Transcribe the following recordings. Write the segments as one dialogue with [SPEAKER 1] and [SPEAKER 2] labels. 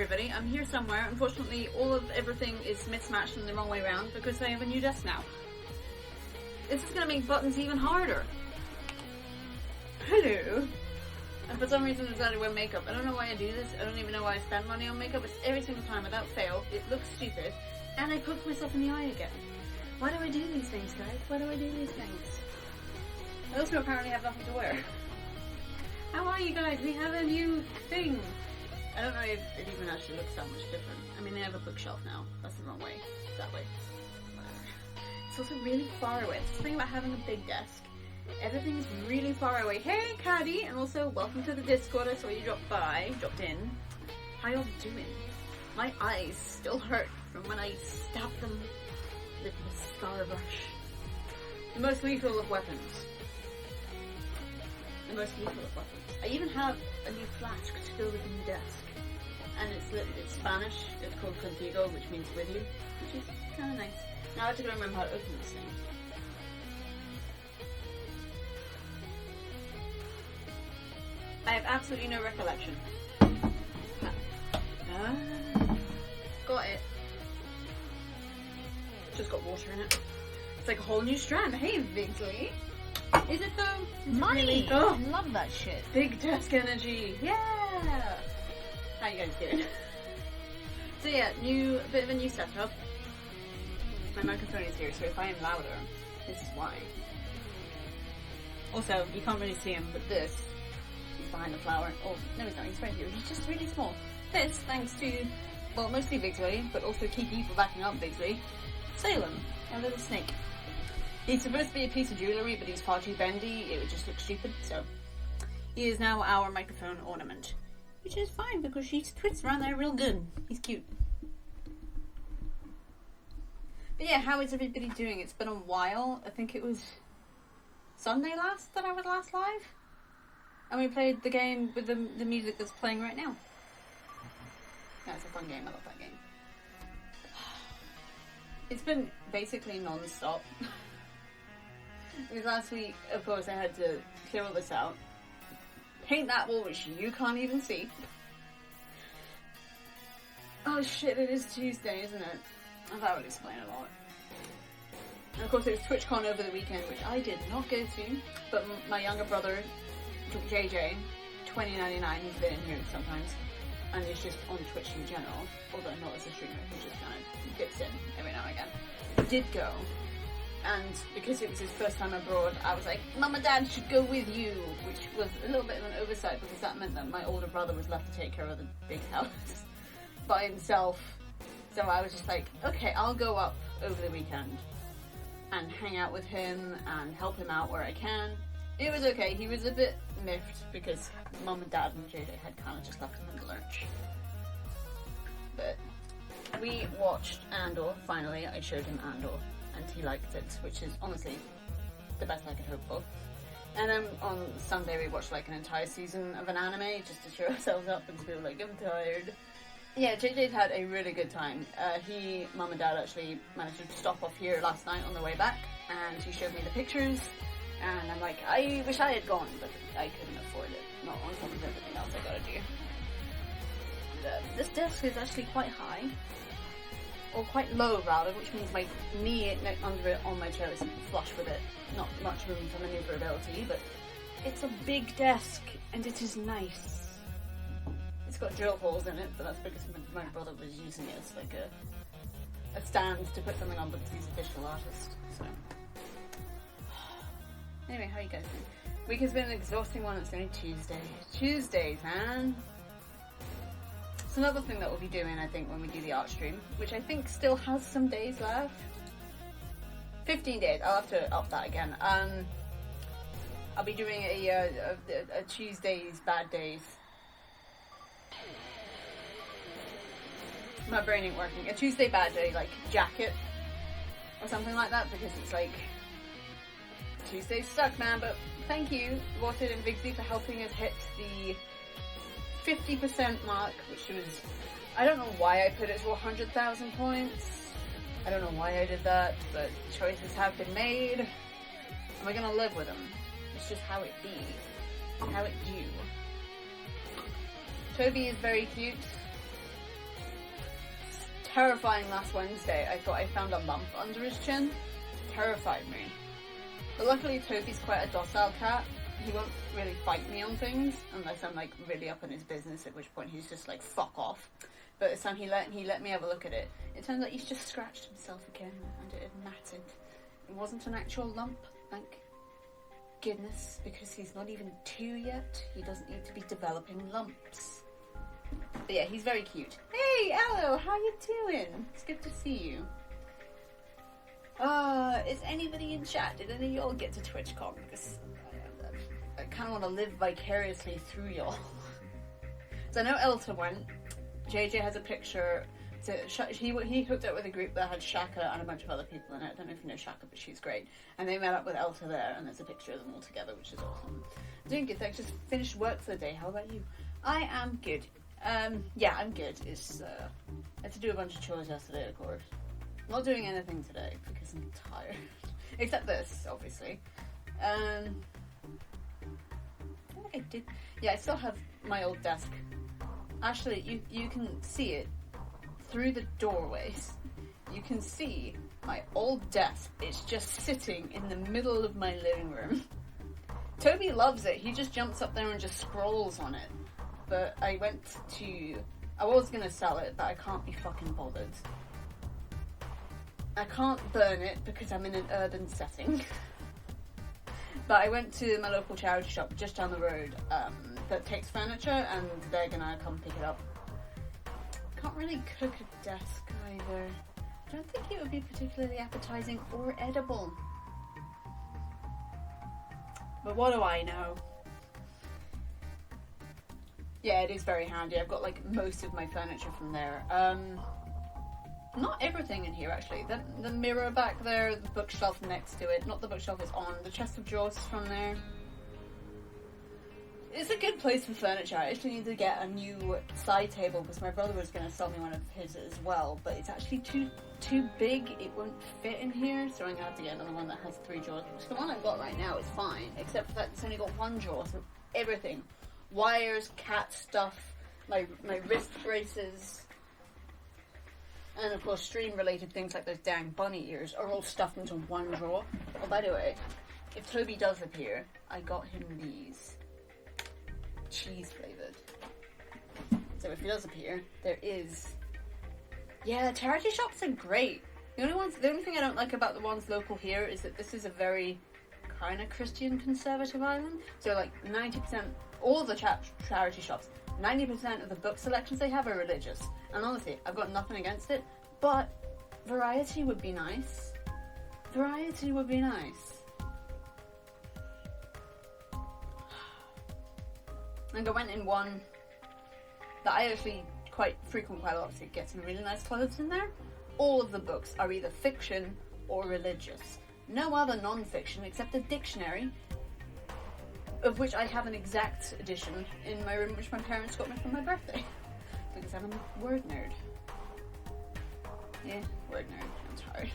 [SPEAKER 1] everybody, I'm here somewhere. Unfortunately, all of everything is mismatched in the wrong way around because I have a new desk now. This is going to make buttons even harder. Hello. And for some reason I decided to wear makeup. I don't know why I do this. I don't even know why I spend money on makeup. It's every single time without fail. It looks stupid. And I poke myself in the eye again. Why do I do these things, guys? Why do I do these things? I also apparently have nothing to wear. How are you guys? We have a new thing. I don't know if it even actually looks that much different. I mean, I have a bookshelf now. That's the wrong way. That way. Whatever. It's also really far away. It's the thing about having a big desk. Everything is really far away. Hey, Caddy! And also, welcome to the Discord. I saw you dropped in. How y'all doing? My eyes still hurt from when I stabbed them with the scar brush. The most lethal of weapons. The most lethal of weapons. I even have a new flask to go with the new desk. And it's Spanish. It's called Contigo, which means with you. Which is kind of nice. Now I have to go remember how to open this thing. I have absolutely no recollection. Got it. Just got water in it. It's like a whole new strand. Hey, Vigsley. Is it though?
[SPEAKER 2] Money!
[SPEAKER 1] Really? Oh,
[SPEAKER 2] I love that shit.
[SPEAKER 1] big desk energy. Yeah! How you guys doing? So yeah, bit of a new setup. My microphone is here, so if I am louder, this is why. Also, you can't really see him, but this is behind the flower. Oh, no he's not, he's right here. He's just really small. This, thanks to, well, mostly Vigsley, but also Kiki for backing up Vigsley. Salem, a little snake. He's supposed to be a piece of jewellery, but he's far too bendy, it would just look stupid, so he is now our microphone ornament. Which is fine, because she twists around there real good. He's cute. But yeah, how is everybody doing? It's been a while. I think it was Sunday last that I was last live. And we played the game with the music that's playing right now. Yeah, it's a fun game. I love that game. It's been basically non-stop. Because last week, of course, I had to clear all this out. Paint that wall, which you can't even see. Oh shit, it is Tuesday, isn't it? That would explain a lot. And of course it was TwitchCon over the weekend, which I did not go to, but my younger brother, JJ, 2099, he's been in here sometimes, and he's just on Twitch in general, although not as a streamer, he just kind of dips in every now and again. Did go. And because it was his first time abroad, I was like, Mum and Dad should go with you, which was a little bit of an oversight because that meant that my older brother was left to take care of the big house by himself. So I was just like, okay, I'll go up over the weekend and hang out with him and help him out where I can. It was okay. He was a bit miffed because Mum and Dad and JJ had kind of just left him in the lurch. But we watched Andor, finally. I showed him Andor. And he liked it, which is honestly the best I could hope for. And then on Sunday we watched like an entire season of an anime just to cheer ourselves up and feel like I'm tired. Yeah, JJ's had a really good time. Mum and Dad actually managed to stop off here last night on the way back, and he showed me the pictures, and I'm like, I wish I had gone, but I couldn't afford it. Not on top of everything else I gotta do. This desk is actually quite high. Or quite low rather, which means my knee under it on my chair is flush with it. Not much room for manoeuvrability, but it's a big desk and it is nice. It's got drill holes in it, but that's because my brother was using it as like a stand to put something on because he's a visual artist. So anyway, how you guys doing? Week has been an exhausting one. It's only Tuesday. Tuesdays, man. It's another thing that we'll be doing, I think, when we do the art stream, which I think still has some days left. 15 days. I'll have to up that again. I'll be doing a Tuesdays bad days. My brain ain't working. A Tuesday bad day, like jacket or something like that, because it's like Tuesdays suck, man. But thank you, Water and Vigsley, for helping us hit the 50% mark, which was, I don't know why I put it to 100,000 points. I don't know why I did that, but choices have been made. Am I gonna live with them? It's just how it be. How it do. Toby is very cute. terrifying last Wednesday. I thought I found a lump under his chin. Terrified me. But luckily Toby's quite a docile cat. He won't really fight me on things unless I'm like really up in his business, at which point he's just like, fuck off. But this time he let me have a look at it. It turns out he's just scratched himself again and it had matted. It wasn't an actual lump, thank goodness, because he's not even 2 yet. He doesn't need to be developing lumps. But yeah, he's very cute. Hey, hello, how you doing? It's good to see you. Is anybody in chat? Did any of y'all get to TwitchCon? Because I kind of want to live vicariously through y'all. So I know Elta went. JJ has a picture. So he hooked up with a group that had Shaka and a bunch of other people in it. I don't know if you know Shaka, but she's great. And they met up with Elta there, and there's a picture of them all together, which is awesome. Doing good, thanks. Just finished work for the day. How about you? I am good. Yeah, I'm good. It's I had to do a bunch of chores yesterday, of course. Not doing anything today because I'm tired. Except this, obviously. I think I did. Yeah, I still have my old desk. Actually, you can see it through the doorways. You can see my old desk. It's just sitting in the middle of my living room. Toby loves it. He just jumps up there and just scrolls on it. But I was gonna sell it, but I can't be fucking bothered. I can't burn it because I'm in an urban setting. But I went to my local charity shop just down the road that takes furniture, and they're gonna come pick it up. Can't really cook a desk either. I don't think it would be particularly appetizing or edible. But what do I know? Yeah, it is very handy. I've got like most of my furniture from there. Not everything in here actually. The mirror back there, the bookshelf next to it. Not the bookshelf is on. The chest of drawers is from there. It's a good place for furniture. I actually need to get a new side table because my brother was going to sell me one of his as well, but it's actually too big. It won't fit in here, so I'm going to have to get another one that has 3 drawers. Which the one I've got right now is fine, except for that it's only got 1 drawer, so everything. Wires, cat stuff, my wrist braces, and of course stream-related things like those dang bunny ears are all stuffed into 1 drawer. Oh, by the way, if Toby does appear, I got him these. Cheese flavoured. So if he does appear, there is... Yeah, charity shops are great. The only thing I don't like about the ones local here is that this is a very kind of Christian conservative island. So like 90%, all of the charity shops, 90% of the book selections they have are religious. And honestly, I've got nothing against it, but variety would be nice. Variety would be nice. And I went in one that I actually quite frequent quite a lot to get some really nice clothes in there. All of the books are either fiction or religious. No other non-fiction except a dictionary, of which I have an exact edition in my room, which my parents got me for my birthday. Because I'm a word nerd. Yeah, word nerd. I'm tired.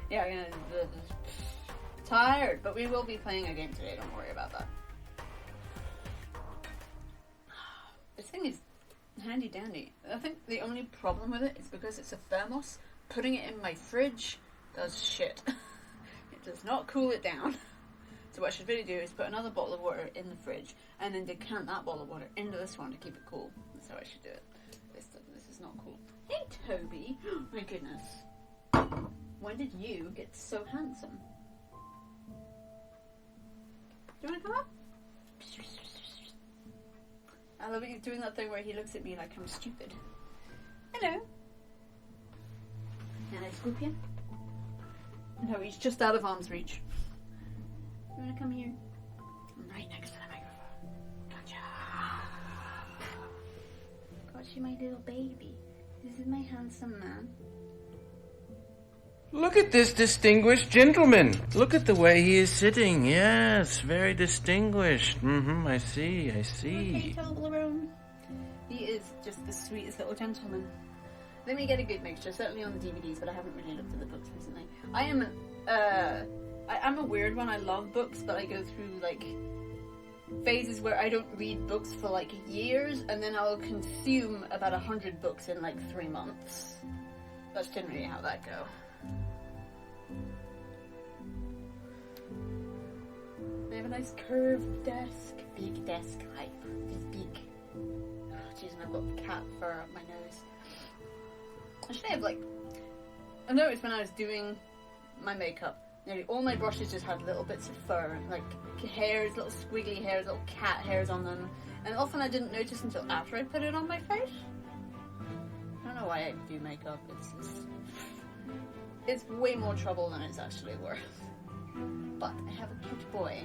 [SPEAKER 1] Yeah, I'm tired, but we will be playing a game today, don't worry about that. This thing is handy dandy. I think the only problem with it is because it's a thermos. Putting it in my fridge does shit. It does not cool it down. So what I should really do is put another bottle of water in the fridge and then decant that bottle of water into this one to keep it cool. That's how I should do it. This is not cool. Hey Toby! Oh my goodness. When did you get so handsome? Do you want to come up? I love it. He's doing that thing where he looks at me like I'm stupid. Hello. Can I scoop you? No, he's just out of arm's reach. You want to come here? I'm right next to the microphone. Gotcha. Got you, my little baby. This is my handsome man.
[SPEAKER 2] Look at this distinguished gentleman. Look at the way he is sitting. Yes, very distinguished. I see.
[SPEAKER 1] Okay, Toblerone. He is just the sweetest little gentleman. Let me get a good mixture, certainly on the DVDs, but I haven't really looked at the books recently. I'm a weird one. I love books, but I go through, like, phases where I don't read books for like years, and then I'll consume about 100 books in like 3 months. That's generally how that go. They have a nice curved desk. Big desk type. It's big. Oh, jeez, and I've got cat fur up my nose. I should have like... I noticed when I was doing my makeup, nearly all my brushes just had little bits of fur, like hairs, little squiggly hairs, little cat hairs on them. And often I didn't notice until after I put it on my face. I don't know why I do makeup. It's way more trouble than it's actually worth. But I have a cute boy.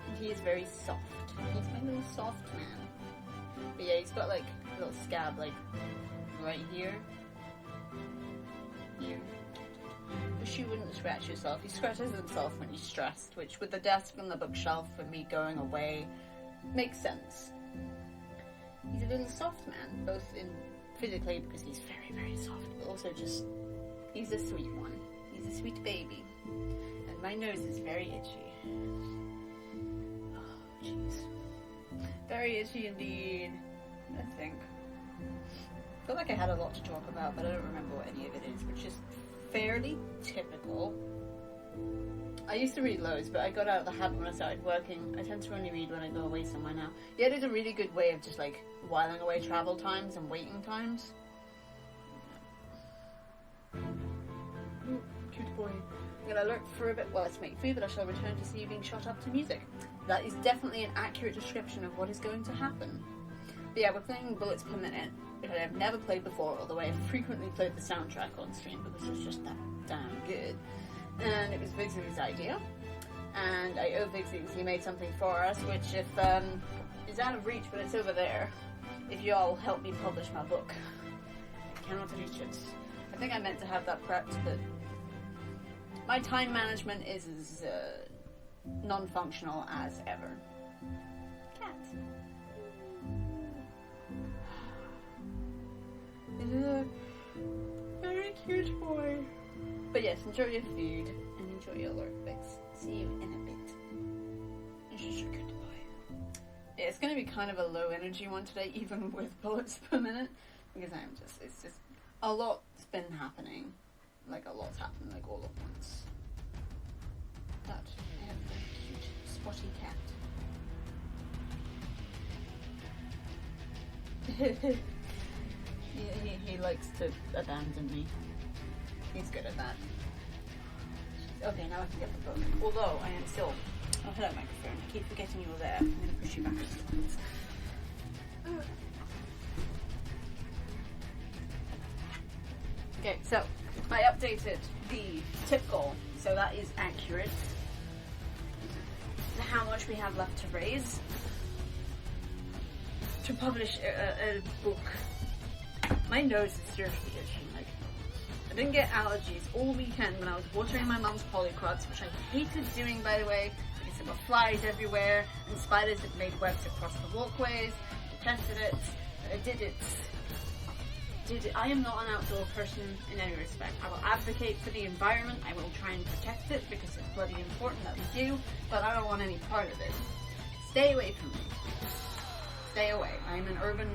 [SPEAKER 1] And he is very soft. He's my little soft man. But yeah, he's got like a little scab like right here. Here. Wish you wouldn't scratch yourself. He scratches himself when he's stressed, which with the desk and the bookshelf and me going away makes sense. He's a little soft man, both in physically because he's very, very soft, but also just he's a sweet one. He's a sweet baby. And my nose is very itchy. Oh, jeez. Very itchy indeed, I think. I feel like I had a lot to talk about, but I don't remember what any of it is, which is fairly typical. I used to read loads, but I got out of the habit when I started working. I tend to only read when I go away somewhere now. Yeah, it is a really good way of just like whiling away travel times and waiting times. Ooh, cute boy. I'm gonna lurk for a bit while I make food, but I shall return to see you being shot up to music. That is definitely an accurate description of what is going to happen. But yeah, we're playing Bullets Per Minute, which I've never played before, although I have frequently played the soundtrack on stream because it's just that damn good. And it was Vigsy's idea, and I owe Vigsy because he made something for us, which if is out of reach, but it's over there. If you all help me publish my book, I cannot reach it. I think I meant to have that prepped, but my time management is as non-functional as ever. Cat. It is a very cute boy. But yes, enjoy your food and enjoy your lurk bits. See you in a bit. It's just a good boy. Yeah, it's going to be kind of a low energy one today, even with Bullets Per Minute, because it's just a lot's been happening. Like a lot's happened, like all at once. But I have a cute spotty cat. he likes to abandon me. He's good at that. Okay, now I can get the book. Although I am still... Oh, hello, microphone. I keep forgetting you were there. I'm going to push you back. Okay, so I updated the tip goal, so that is accurate. How much we have left to raise to publish a book. My nose is seriously itching. Like, I didn't get allergies all weekend when I was watering my mum's polycrots, which I hated doing, by the way, because there were flies everywhere and spiders that made webs across the walkways. I tested it, but I did it. I am not an outdoor person in any respect. I will advocate for the environment. I will try and protect it because it's bloody important that we do, but I don't want any part of it. Stay away from me. Stay away. I'm an urban,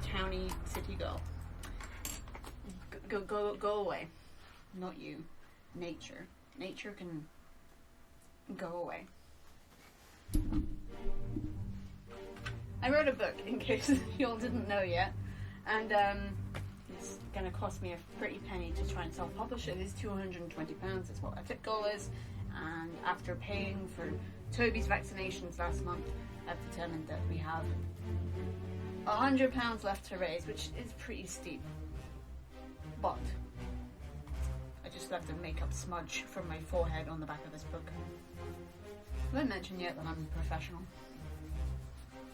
[SPEAKER 1] towny, city girl. Go away. Not you. Nature. Nature can go away. I wrote a book, in case you all didn't know yet, and it's going to cost me a pretty penny to try and self-publish it. It is £220, that's what our tip goal is, and after paying for Toby's vaccinations last month, I've determined that we have £100 left to raise, which is pretty steep. But I just left a makeup smudge from my forehead on the back of this book. I haven't mentioned yet that I'm a professional.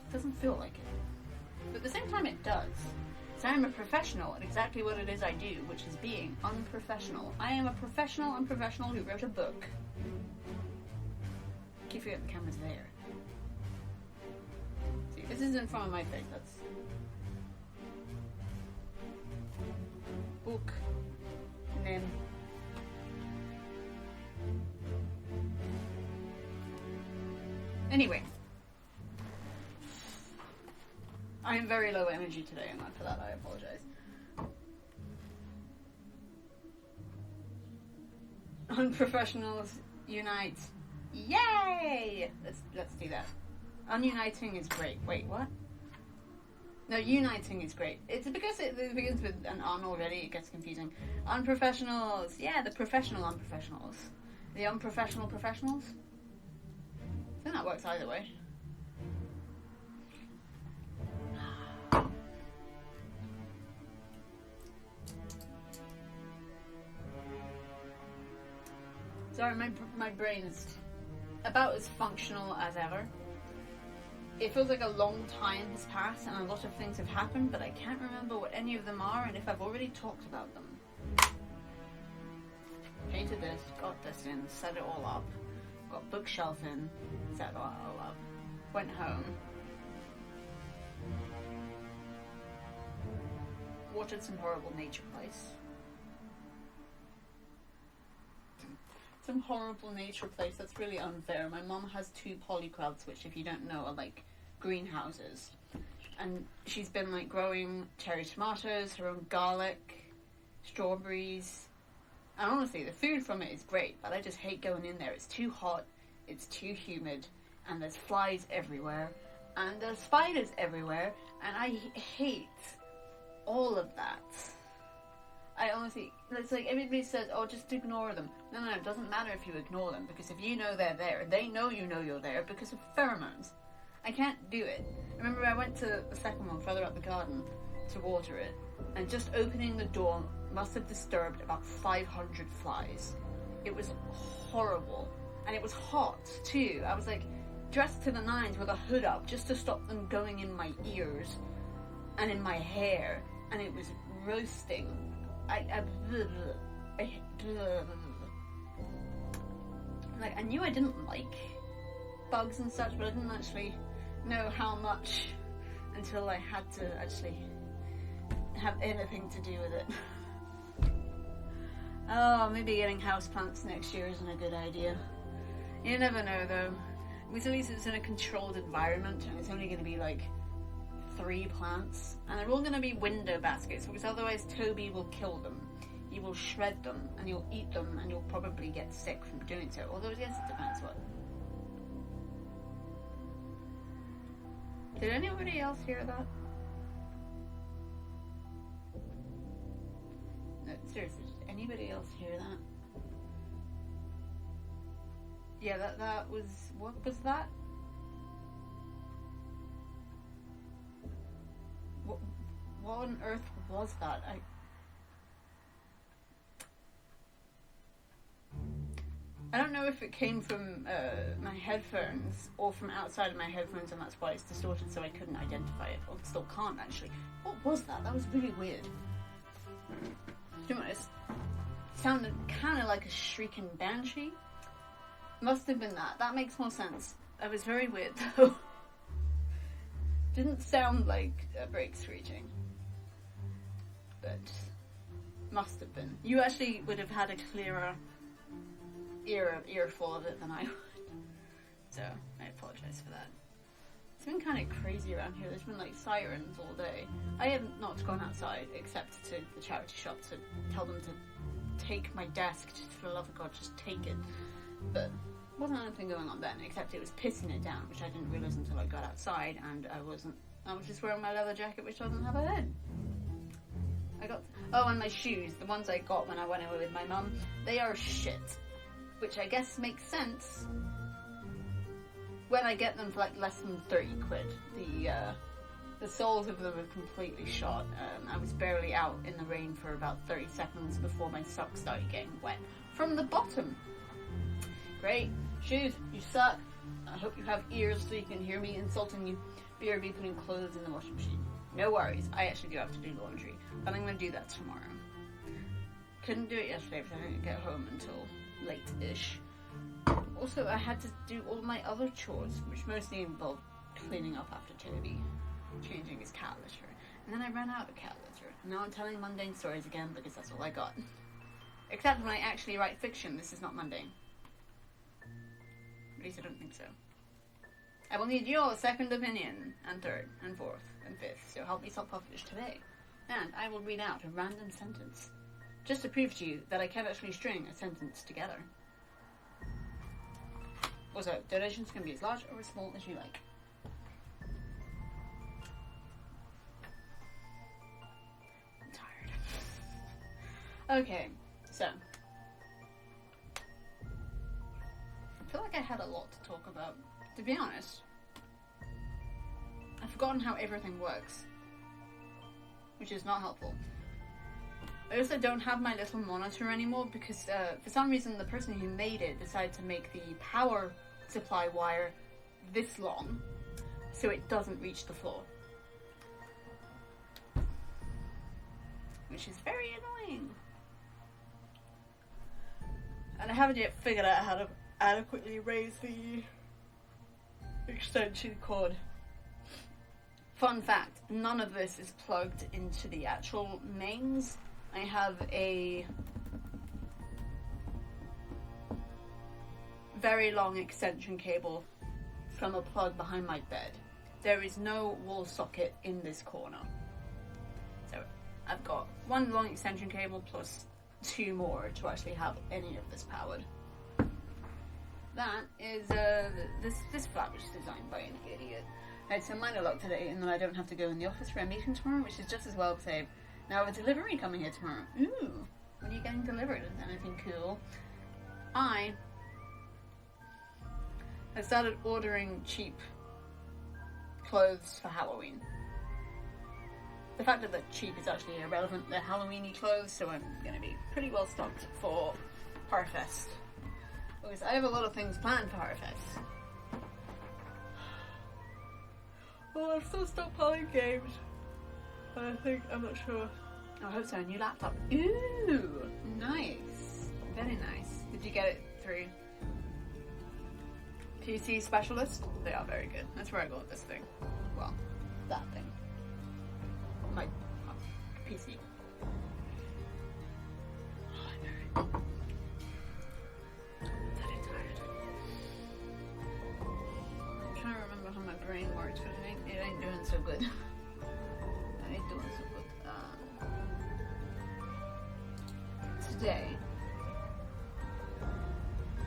[SPEAKER 1] It doesn't feel like it. But at the same time it does. So I'm a professional at exactly what it is I do, which is being unprofessional. I am a professional unprofessional who wrote a book. I keep forgetting the camera's there. See, this is in front of my face, that's... book. And then... Anyway. I am very low energy today, and for that I apologize. Unprofessionals unite. Yay! Let's do that. Ununiting is great. Wait, what? No, uniting is great. It's because it begins with an un already, it gets confusing. Unprofessionals. Yeah, the professional unprofessionals. The unprofessional professionals? I think that works either way. Sorry, my brain's about as functional as ever. It feels like a long time has passed and a lot of things have happened, but I can't remember what any of them are and if I've already talked about them. Painted this, got this in, set it all up, got bookshelf in, set it all up, went home, watered some horrible nature place. Some horrible nature place. That's really unfair. My mom has 2 polyclouds, which if you don't know are like greenhouses, and she's been like growing cherry tomatoes, her own garlic, strawberries, and honestly the food from it is great, but I just hate going in there. It's too hot, it's too humid, and there's flies everywhere, and there's spiders everywhere, and I hate all of that. I honestly, it's like everybody says, oh, just ignore them. No, it doesn't matter if you ignore them, because if you know they're there, they know you know you're there because of pheromones. I can't do it. Remember, I went to the second one further up the garden to water it, and just opening the door must have disturbed about 500 flies. It was horrible, and it was hot too. I was like dressed to the nines with a hood up just to stop them going in my ears and in my hair, and it was roasting. Like, I knew I didn't like bugs and such, but I didn't actually know how much until I had to actually have anything to do with it. Oh, maybe getting houseplants next year isn't a good idea. You never know though. At least it's in a controlled environment, and it's only going to be like 3 plants, and they're all going to be window baskets, because otherwise Toby will kill them. He will shred them, and you'll eat them, and you'll probably get sick from doing so. Although, I guess it depends what. Did anybody else hear that? No, seriously, did anybody else hear that? Yeah, that was, what was that? What on earth was that? I don't know if it came from my headphones or from outside of my headphones, and that's why it's distorted, so I couldn't identify it. Or still can't, actually. What was that? That was really weird. To be honest, it sounded kind of like a shrieking banshee. Must have been that. That makes more sense. That was very weird, though. Didn't sound like a brake screeching. But must have been. You actually would have had a clearer earful of it than I would. So, I apologize for that. It's been kind of crazy around here. There's been like sirens all day. I have not gone outside except to the charity shop to tell them to take my desk. Just for the love of God, just take it. But wasn't anything going on then, except it was pissing it down, which I didn't realise until I got outside, and I was just wearing my leather jacket, which doesn't have a hood. And my shoes, the ones I got when I went away with my mum, they are shit. Which I guess makes sense when I get them for like less than 30 quid. The soles of them are completely shot. I was barely out in the rain for about 30 seconds before my socks started getting wet from the bottom. Great. Shoes, you suck. I hope you have ears so you can hear me insulting you. BRB putting clothes in the washing machine. No worries. I actually do have to do laundry, but I'm going to do that tomorrow. Couldn't do it yesterday because I didn't get home until late-ish. Also, I had to do all my other chores, which mostly involved cleaning up after Toby, changing his cat litter, and then I ran out of cat litter. And now I'm telling mundane stories again because that's all I got. Except when I actually write fiction, this is not mundane. At least I don't think so. I will need your second opinion, and third, and fourth, and fifth, so help me self-publish today. And I will read out a random sentence, just to prove to you that I can actually string a sentence together. Also, donations can be as large or as small as you like. I'm tired. Okay, so. I feel like I had a lot to talk about. To be honest, I've forgotten how everything works, which is not helpful. I also don't have my little monitor anymore because for some reason the person who made it decided to make the power supply wire this long so it doesn't reach the floor. Which is very annoying. And I haven't yet figured out how to adequately raise the extension cord. Fun fact, none of this is plugged into the actual mains. I have a very long extension cable from a plug behind my bed. There is no wall socket in this corner. So I've got one long extension cable plus two more to actually have any of this powered. That is, this flat was designed by an idiot. I had some minor luck today, and then I don't have to go in the office for a meeting tomorrow, which is just as well because I have now a delivery coming here tomorrow. Ooh, what are you getting delivered? Anything cool? I started ordering cheap clothes for Halloween. The fact that they're cheap is actually irrelevant. They're Halloween-y clothes, so I'm going to be pretty well stocked for Harfest. Because I have a lot of things planned for Harfest. Well, I'm still stockpiling games. But I'm not sure. Oh, I hope so, a new laptop. Ooh, nice. Very nice. Did you get it through PC Specialist? They are very good. That's where I got this thing. Well, that thing. My PC. Oh, I'm very tired. I'm trying to remember how my brain works, but it ain't doing so good. It ain't doing so good. Today.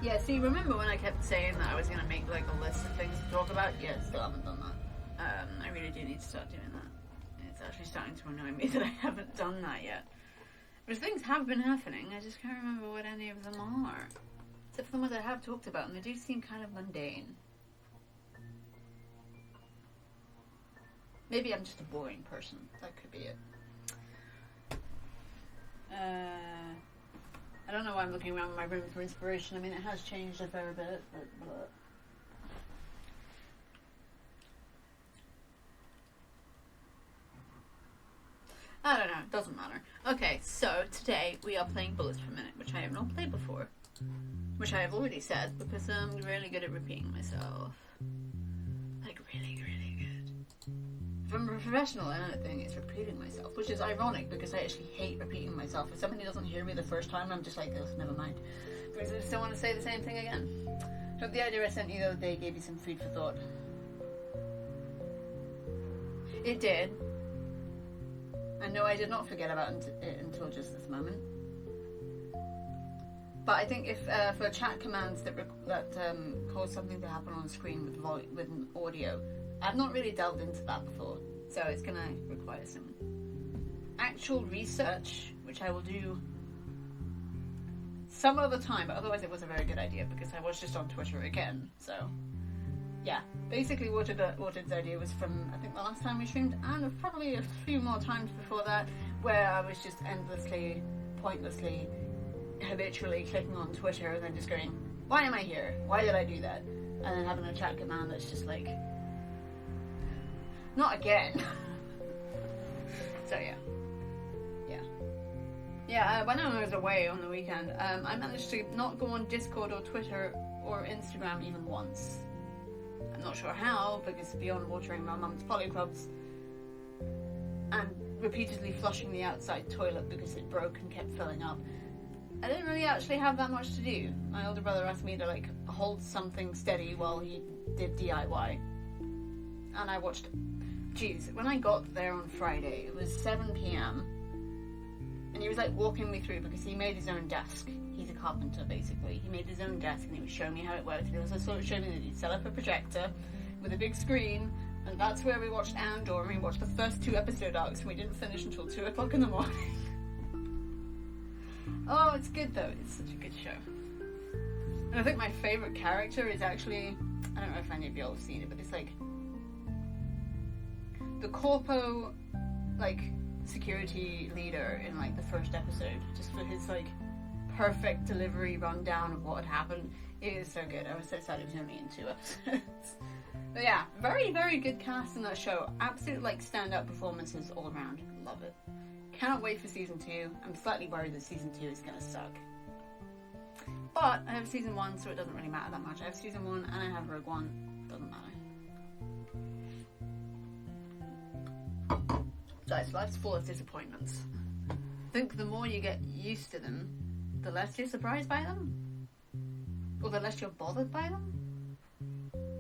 [SPEAKER 1] Yeah, see, remember when I kept saying that I was going to make like a list of things to talk about? Yeah, still haven't done that. I really do need to start doing that. It's actually starting to annoy me that I haven't done that yet. Because things have been happening, I just can't remember what any of them are. Except for the ones I have talked about, and they do seem kind of mundane. Maybe I'm just a boring person. That could be it. I don't know why I'm looking around my room for inspiration. I mean, it has changed a fair bit, but I don't know, it doesn't matter. Okay, so today we are playing Bullets Per Minute, which I have not played before. Which I have already said, because I'm really good at repeating myself. Like, really, really good. If I'm a professional at anything, it's repeating myself, which is ironic, because I actually hate repeating myself. If somebody doesn't hear me the first time, I'm just like, oh, never mind. Because I still want to say the same thing again. Hope the idea I sent you the other day gave you some food for thought. It did. And no, I did not forget about it until just this moment. But I think if for chat commands that cause something to happen on screen with an audio, I've not really delved into that before, so it's gonna require some actual research, which I will do some other time. But otherwise, it was a very good idea because I was just on Twitter again. So yeah, basically Watered's idea was from, I think, the last time we streamed, and probably a few more times before that, where I was just endlessly, pointlessly, habitually clicking on Twitter and then just going, why am I here? Why did I do that? And then having a chat command that's just like, not again. So yeah, when I was away on the weekend, I managed to not go on Discord or Twitter or Instagram even once. I'm not sure how, because beyond watering my mum's polyclubs and repeatedly flushing the outside toilet because it broke and kept filling up, I didn't really actually have that much to do. My older brother asked me to like hold something steady while he did DIY. And I watched, geez, when I got there on Friday, it was 7 p.m. And he was like walking me through because he made his own desk. He's a carpenter, basically. He made his own desk and he was showing me how it worked. And he was also showing me that he'd set up a projector with a big screen. And that's where we watched Andor. And we watched the first 2 episode arcs and we didn't finish until 2 o'clock in the morning. Oh, it's good though. It's such a good show. And I think my favourite character is actually, I don't know if any of y'all have seen it, but it's like the corpo, like, security leader in like the first episode, just for his like perfect delivery rundown of what had happened. It is so good. I was so sad it was only in 2 episodes. But yeah, very, very good cast in that show. Absolute like standout performances all around. Love it. Cannot wait for season 2. I'm slightly worried that season 2 is gonna suck. But I have season 1, so it doesn't really matter that much. I have season 1 and I have Rogue One. Doesn't matter. Guys, life's full of disappointments. I think the more you get used to them, the less you're surprised by them. Or the less you're bothered by them.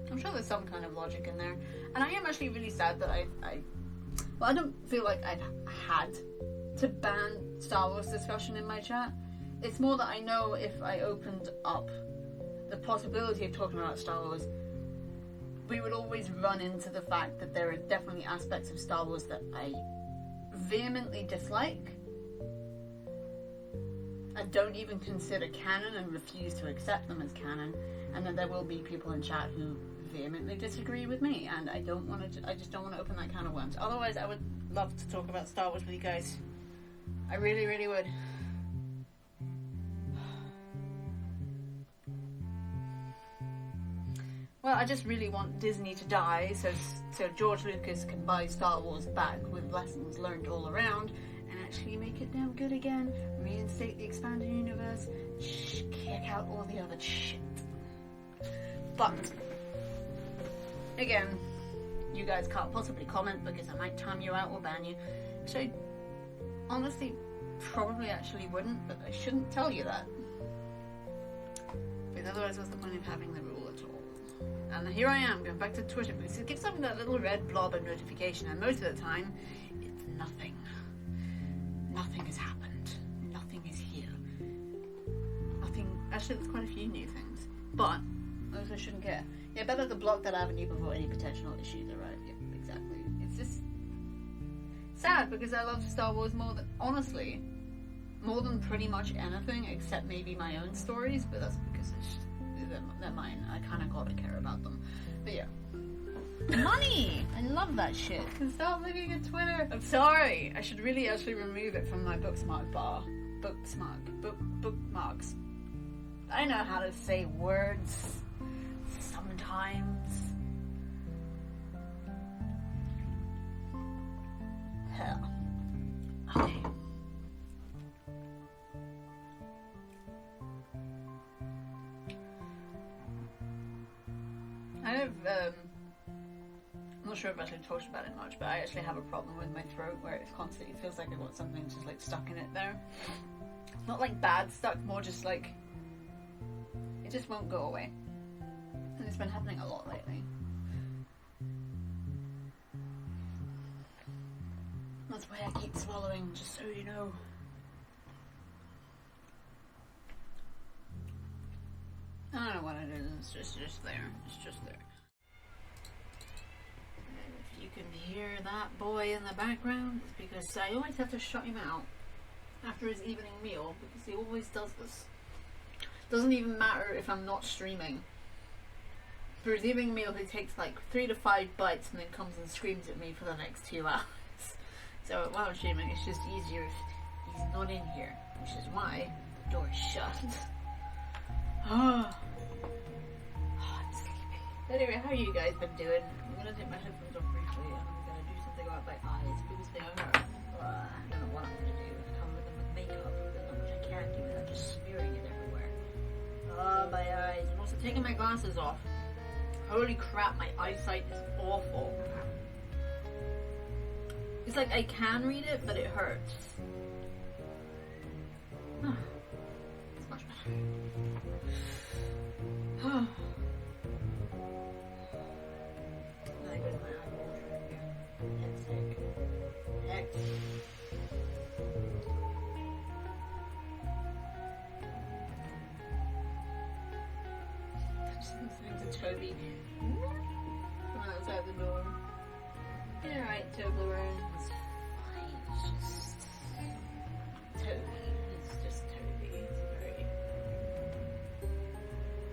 [SPEAKER 1] I'm sure there's some kind of logic in there. And I am actually really sad that I don't feel like I've had to ban Star Wars discussion in my chat. It's more that I know if I opened up the possibility of talking about Star Wars, we would always run into the fact that there are definitely aspects of Star Wars that I vehemently dislike. I don't even consider canon and refuse to accept them as canon, and then there will be people in chat who vehemently disagree with me, and I just don't want to open that can of worms. Otherwise, I would love to talk about Star Wars with you guys. I really, really would. Well, I just really want Disney to die so George Lucas can buy Star Wars back with lessons learned all around and actually make it damn good again, reinstate the expanded universe, kick out all the other shit. But, again, you guys can't possibly comment because I might time you out or ban you, which I honestly probably actually wouldn't, but I shouldn't tell you that. Because otherwise what's the point of having the rule at all? And here I am, going back to Twitter, because it gives something that little red blob of notification, and most of the time, it's nothing. Nothing has happened. Nothing is here. Nothing. Actually, there's quite a few new things. But, those I shouldn't care. Yeah, better to block that avenue before any potential issues arrive. Yeah, exactly. It's just sad, because I love Star Wars more than, honestly, more than pretty much anything, except maybe my own stories, but that's because it's just, they're mine. I kind of gotta care about them. But yeah. Money! I love that shit. Stop looking at Twitter. I'm sorry. I should really actually remove it from my bookmark bar. Bookmarks. I know how to say words. Sometimes. Hell. Okay. I have, I'm not sure if I've actually talked about it much, but I actually have a problem with my throat where it constantly feels like I've got something just like stuck in it there. Not like bad stuck, more just like, it just won't go away. And it's been happening a lot lately. That's why I keep swallowing, just so you know. I don't know what it is, it's just there. It's just there. If you can hear that boy in the background, it's because I always have to shut him out after his evening meal, because he always does this. Doesn't even matter if I'm not streaming. For his evening meal, he takes like 3 to 5 bites and then comes and screams at me for the next 2 hours. So while I'm streaming, it's just easier if he's not in here, which is why the door is shut. I'm sleepy. Anyway, how you guys been doing? I'm gonna take my headphones off briefly and I'm gonna do something about my eyes because they hurt. I don't know what I'm gonna do. Cover them with makeup. There's not much I can do without just smearing it everywhere. My eyes. I'm also taking my glasses off. Holy crap, my eyesight is awful. It's like I can read it, but it hurts. It's much better. Toby from outside the door. You're right, Toblerone. It's fine. It's just Toby. It's just Toby. It's a very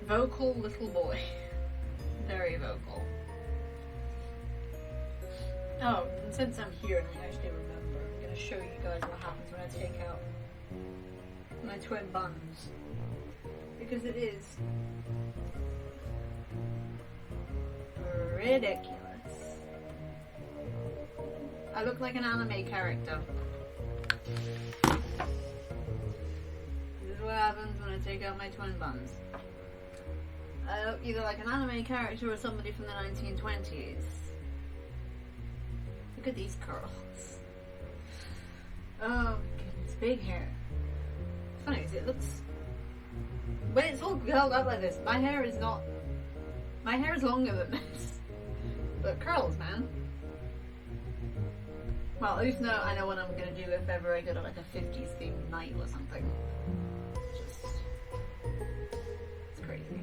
[SPEAKER 1] vocal little boy. Very vocal. Oh, and since I'm here and I actually remember, I'm going to show you guys what happens when I take out my twin buns. Because it is ridiculous. I look like an anime character. This is what happens when I take out my twin buns. I look either like an anime character or somebody from the 1920s. Look at these curls. Oh goodness, big hair. It's funny because it looks... When it's all curled up like this, my hair is not... My hair is longer than this. But curls, man. Well, at least now I know what I'm gonna do if ever I go to like a 50s themed night or something. It's crazy.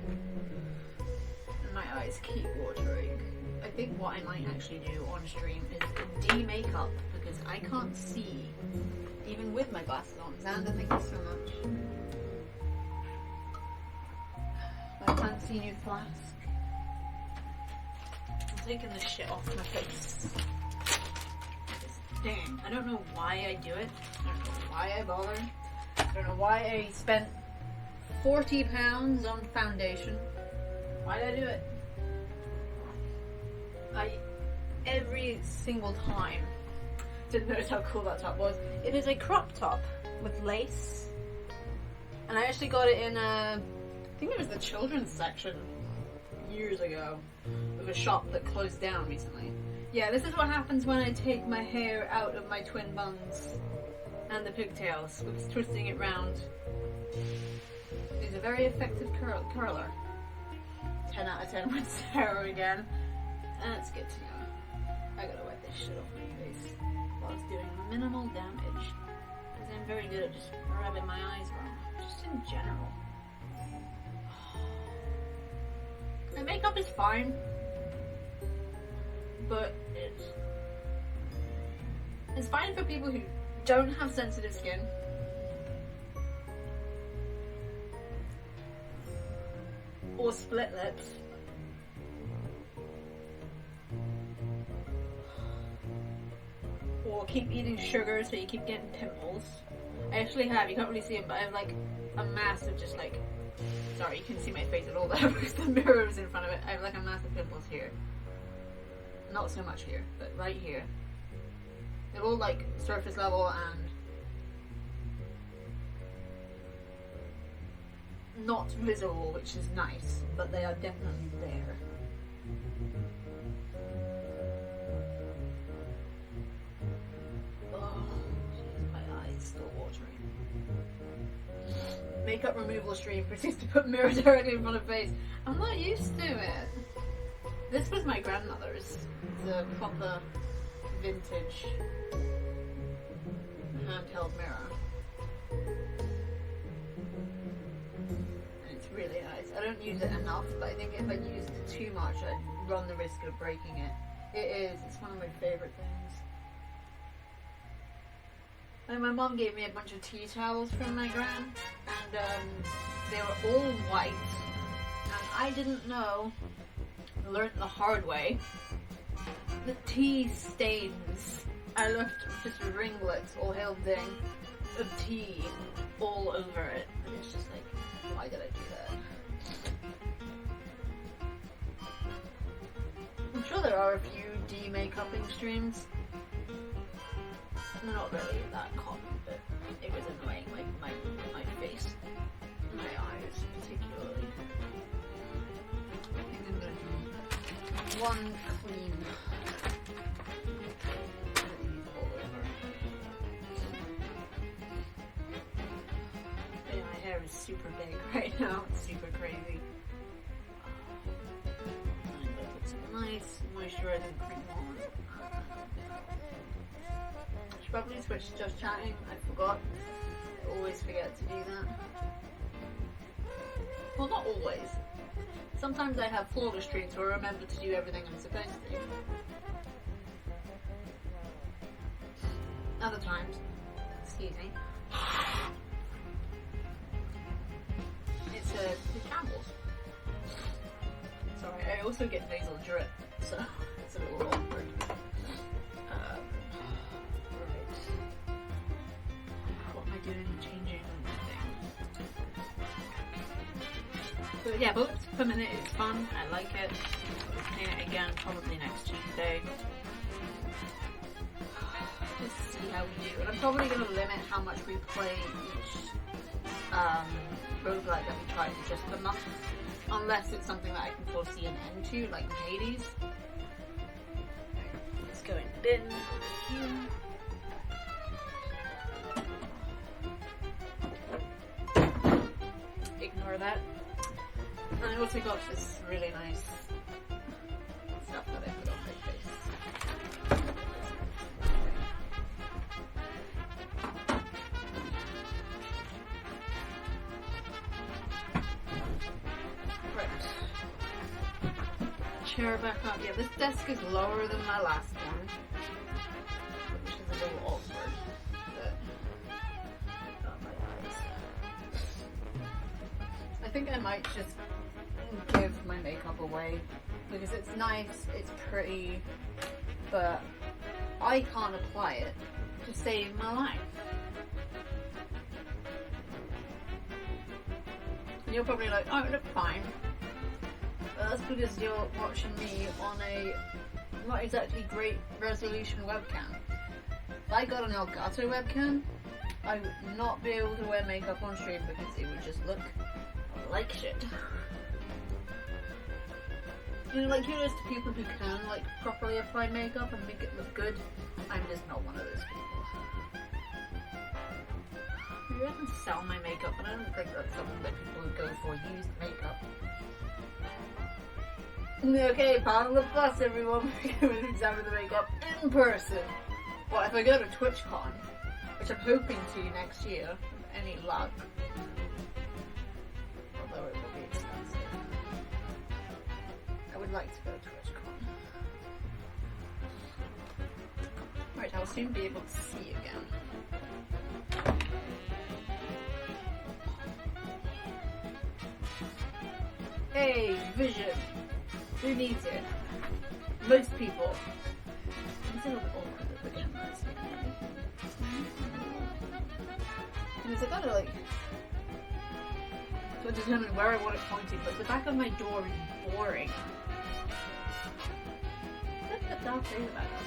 [SPEAKER 1] And my eyes keep watering. I think what I might actually do on stream is de-makeup because I can't see even with my glasses on. Xander, thank you so much. My fancy new flask. I'm taking this shit off my face. Dang, I don't know why I do it. I don't know why I bother. I don't know why I spent £40 on foundation. Why did I do it? Every single time didn't notice how cool that top was. It is a crop top with lace. And I actually got it in I think it was the children's section years ago of a shop that closed down recently. Yeah, this is what happens when I take my hair out of my twin buns and the pigtails with twisting it round. It's a very effective curler. 10 out of 10 with Sarah again. And it's good to know. I gotta wipe this shit off my face while it's doing minimal damage. Because I'm very good at just rubbing my eyes wrong. Just in general. My makeup is fine. But it's fine for people who don't have sensitive skin. Or split lips. Or keep eating sugar so you keep getting pimples. I actually have, you can't really see it, but I have like a mass of just like, sorry you can't see my face at all there because the mirror is in front of it. I have like a mass of pimples here. Not so much here, but right here. They're all like surface level and not visible, which is nice, but they are definitely there. Oh, geez, my eyes still watering. Makeup removal stream proceeds to put mirror directly in front of face. I'm not used to it. This was my grandmother's. It's a proper vintage handheld mirror. And it's really nice. I don't use it enough, but I think if I used it too much, I'd run the risk of breaking it. It's one of my favorite things. And my mom gave me a bunch of tea towels from my gran, and they were all white, and I didn't know, learned the hard way, the tea stains. I left just ringlets, all held ding, of tea all over it. And it's just like, why did I do that? I'm sure there are a few de-makeuping streams. They're not really that common, but it was annoying, like my face, my eyes particularly. I think I'm gonna do one clean. All over. But yeah, my hair is super big right now. It's super crazy. I'm gonna put some nice moisturizing cream on. I should probably switch to just chatting. I forgot. I always forget to do that. Well, not always. Sometimes I have flawless streams where I remember to do everything I'm supposed to. Other times, excuse me, it's a shambles. Sorry, I also get nasal drip, so it's a little awkward. Right. What am I doing? Changing things. But yeah, books per minute is fun. I like it. I'll play it again probably next Tuesday. Just see how we do. And I'm probably going to limit how much we play each roguelike that we try to just a month. Unless it's something that I can foresee an end to, like Hades. Let's go in bin here. Ignore that. And I also got this really nice stuff that I put on my face. Chair back up. Yeah, this desk is lower than my last one, which is a little awkward. But not my eyes. I think I might just give my makeup away because it's nice, it's pretty, but I can't apply it to save my life. And you're probably like, oh, it looks fine. That's because you're watching me on a not exactly great resolution webcam. If I got an Elgato webcam, I would not be able to wear makeup on stream because it would just look like shit. You know, like kudos to people who can like properly apply makeup and make it look good. I'm just not one of those people. Maybe I can sell my makeup, but I don't think that's something that people would go for, used makeup. Okay, part of the plus, everyone. We're going to examine the makeup in person. Well, if I go to TwitchCon, which I'm hoping to next year, with any luck. Although it will be expensive. I would like to go to TwitchCon. Right, I'll soon be able to see again. Hey, vision! Who needs it? Most people. It's a little bit awkward at the beginning. Because I gotta like to determine where I want it pointing, but the back of my door is boring. That's the dark thing about that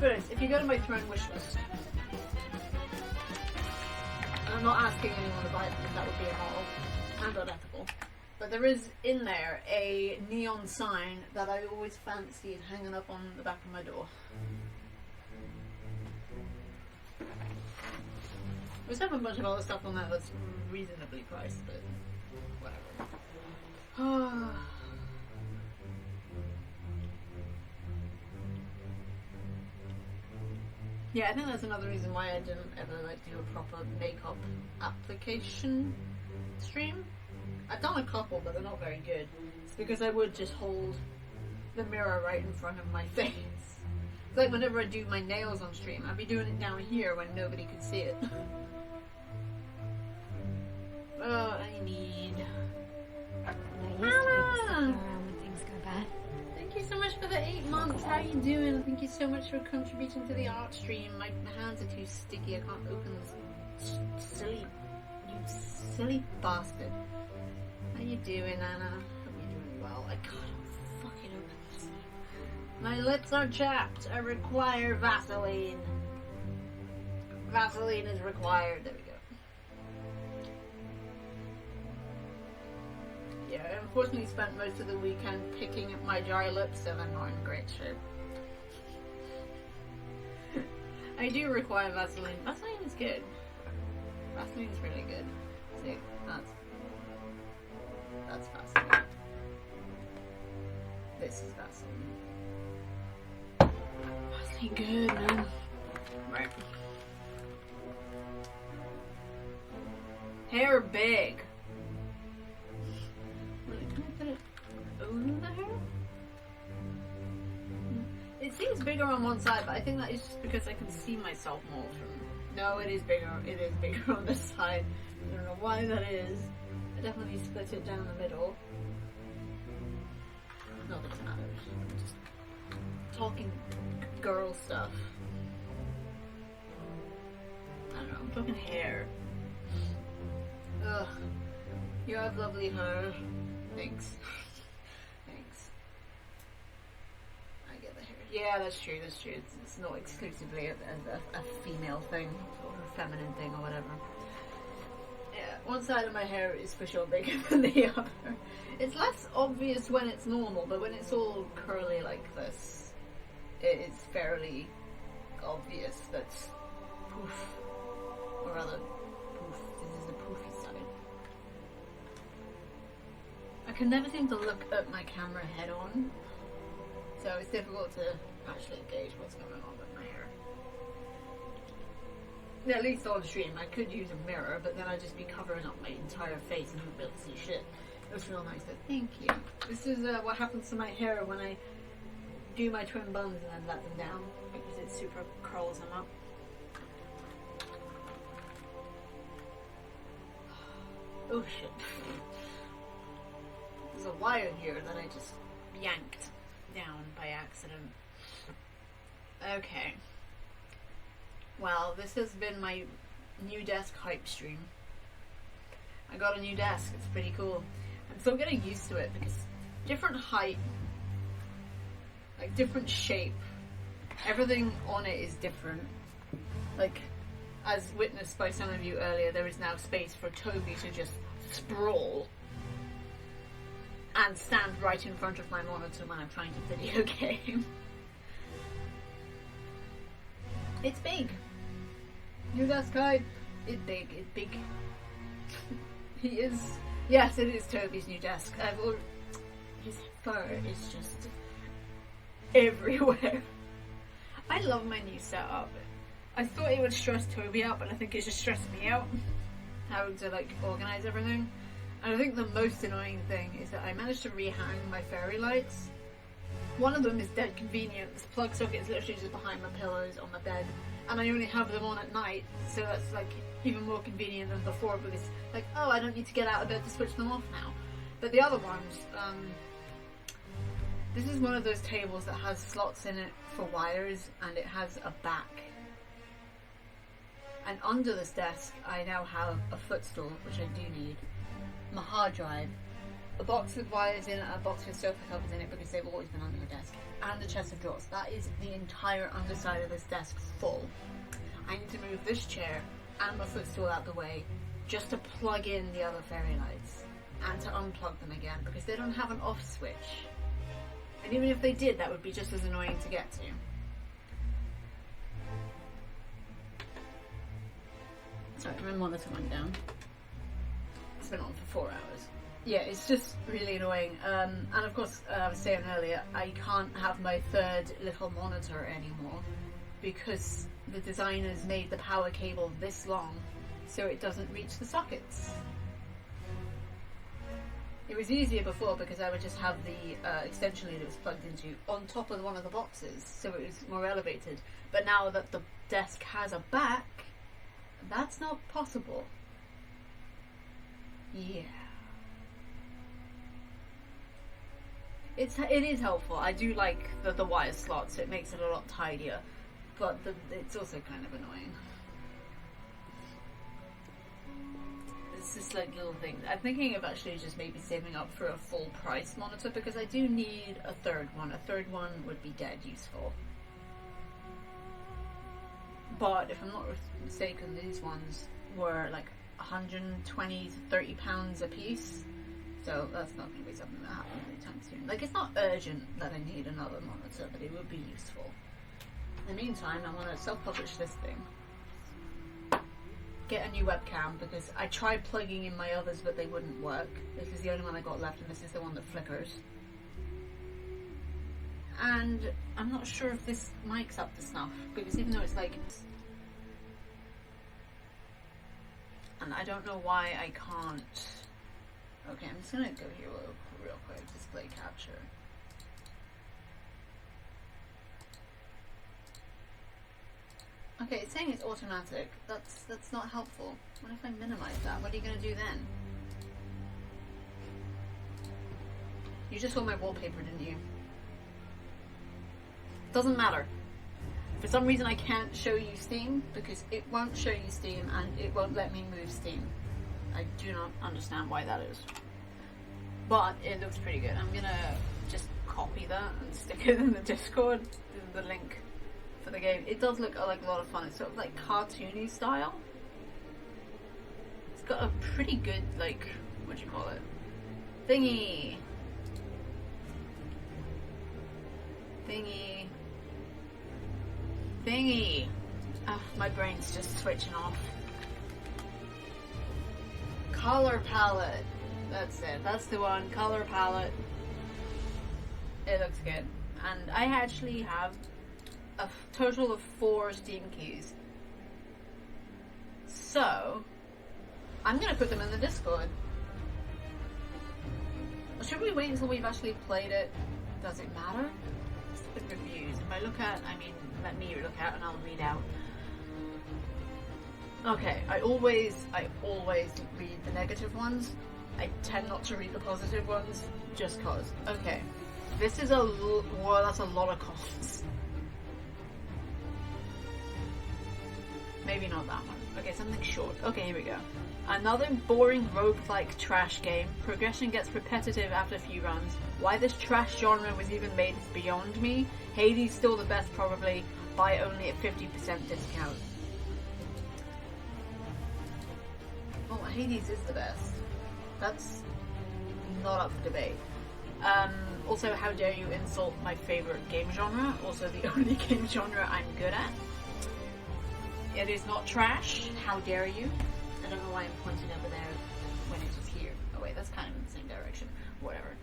[SPEAKER 1] though. But if you go to my throne wish list, and I'm not asking anyone to buy it because that would be immoral and unethical. But there is in there a neon sign that I always fancied hanging up on the back of my door. There's have a bunch of other stuff on there that's reasonably priced, but whatever. Yeah, I think that's another reason why I didn't ever like do a proper makeup application stream. I've done a couple, but they're not very good. It's because I would just hold the mirror right in front of my face. It's like whenever I do my nails on stream, I'd be doing it down here when nobody could see it. Oh, I need... Anna!
[SPEAKER 3] When things go bad.
[SPEAKER 1] Thank you so much for the 8 months. How are you doing? Thank you so much for contributing to the art stream. My hands are too sticky. I can't open this silly bastard. How you doing, Anna? Hope you're doing well. I can't fucking open this. My lips are chapped. I require Vaseline. Vaseline is required. There we go. Yeah, I unfortunately spent most of the weekend picking at my dry lips, so I'm not in great shape. I do require Vaseline. Vaseline is good. Vaseline is really good. See, that's Vaseline. This is Vaseline. Vaseline good, man. Right. Hair big. It seems bigger on one side, but I think that is just because I can see myself more from... No, it is bigger. It is bigger on this side. I don't know why that is. I definitely split it down the middle. Not that it matters. I'm just talking girl stuff. I don't know, I'm talking hair. Ugh. You have lovely hair. Thanks. Thanks. I get the hair. Yeah, that's true, that's true. It's not exclusively a female thing, or a feminine thing, or whatever. Yeah, one side of my hair is for sure bigger than the other. It's less obvious when it's normal, but when it's all curly like this, it is fairly obvious that poof, or rather poof, this is the poofy side. I can never seem to look at my camera head on, so it's difficult to actually gauge what's going on with my hair. At least on stream, I could use a mirror, but then I'd just be covering up my entire face and you wouldn't be able to see shit. It was real nice, so thank you. This is what happens to my hair when I do my trim buns and then let them down, because it super curls them up. Oh shit. There's a wire here that I just yanked down by accident. Okay. Well, this has been my new desk hype stream. I got a new desk, it's pretty cool. I'm still getting used to it because different height, like different shape, everything on it is different. Like, as witnessed by some of you earlier, there is now space for Toby to just sprawl and stand right in front of my monitor when I'm trying to video game. It's big. New desk hype. It's big. It's big. He is. Yes, it is Toby's new desk. His fur is just everywhere. I love my new setup. I thought it would stress Toby out, but I think it just stressed me out. How to like organize everything. And I think the most annoying thing is that I managed to rehang my fairy lights. One of them is dead convenient. This plug socket is literally just behind my pillows on my bed, and I only have them on at night, so that's like even more convenient than before, because like, oh, I don't need to get out of bed to switch them off now. But the other ones, this is one of those tables that has slots in it for wires, and it has a back. And under this desk, I now have a footstool, which I do need, my hard drive, a box with wires in it, a box with sofa covers in it because they've always been under the desk, and a chest of drawers. That is the entire underside of this desk full. I need to move this chair and my footstool out the way just to plug in the other fairy lights and to unplug them again because they don't have an off switch. And even if they did, that would be just as annoying to get to. Sorry, my monitor went down. It's been on for 4 hours. Yeah, it's just really annoying. And of course, I was saying earlier, I can't have my third little monitor anymore because the designers made the power cable this long so it doesn't reach the sockets. It was easier before because I would just have the extension lead it was plugged into on top of one of the boxes, so it was more elevated. But now that the desk has a back, that's not possible. Yeah. It is helpful. I do like the wire slots, so it makes it a lot tidier, but it's also kind of annoying. It's just like little things. I'm thinking of actually just maybe saving up for a full price monitor because I do need a third one. A third one would be dead useful. But if I'm not mistaken, these ones were like 120 to 30 pounds a piece. So that's not going to be something that happens anytime soon. Like, it's not urgent that I need another monitor, but it would be useful. In the meantime, I want to self-publish this thing. Get a new webcam, because I tried plugging in my others, but they wouldn't work. This is the only one I got left, and this is the one that flickers. And I'm not sure if this mic's up to snuff, because even though it's like... And I don't know why I can't... Okay, I'm just gonna go here real quick, display capture. Okay, it's saying it's automatic. That's not helpful. What if I minimize that? What are you gonna do then? You just saw my wallpaper, didn't you? Doesn't matter. For some reason I can't show you Steam because it won't show you Steam and it won't let me move Steam. I do not understand why that is. But it looks pretty good. I'm gonna just copy that and stick it in the Discord, the link for the game. It does look like a lot of fun. It's sort of like cartoony style. It's got a pretty good, like, what do you call it? Thingy. Oh, my brain's just switching off. Color palette. That's it. That's the one. Color palette. It looks good. And I actually have a total of 4 Steam keys. So, I'm gonna put them in the Discord. Should we wait until we've actually played it? Does it matter? With reviews. If I look at, let me look at and I'll read out. Okay, I always read the negative ones. I tend not to read the positive ones, just cause. Okay, this is that's a lot of costs. Maybe not that one. Okay, something short. Okay, here we go. Another boring roguelike trash game. Progression gets repetitive after a few runs. Why this trash genre was even made is beyond me. Hades still the best probably. Buy only at 50% discount. Oh, Hades is the best. That's not up for debate. Also, how dare you insult my favorite game genre? Also the only game genre I'm good at. It is not trash. How dare you? I don't know why I'm pointing over there when it was here. Oh wait, that's kind of in the same direction. Whatever.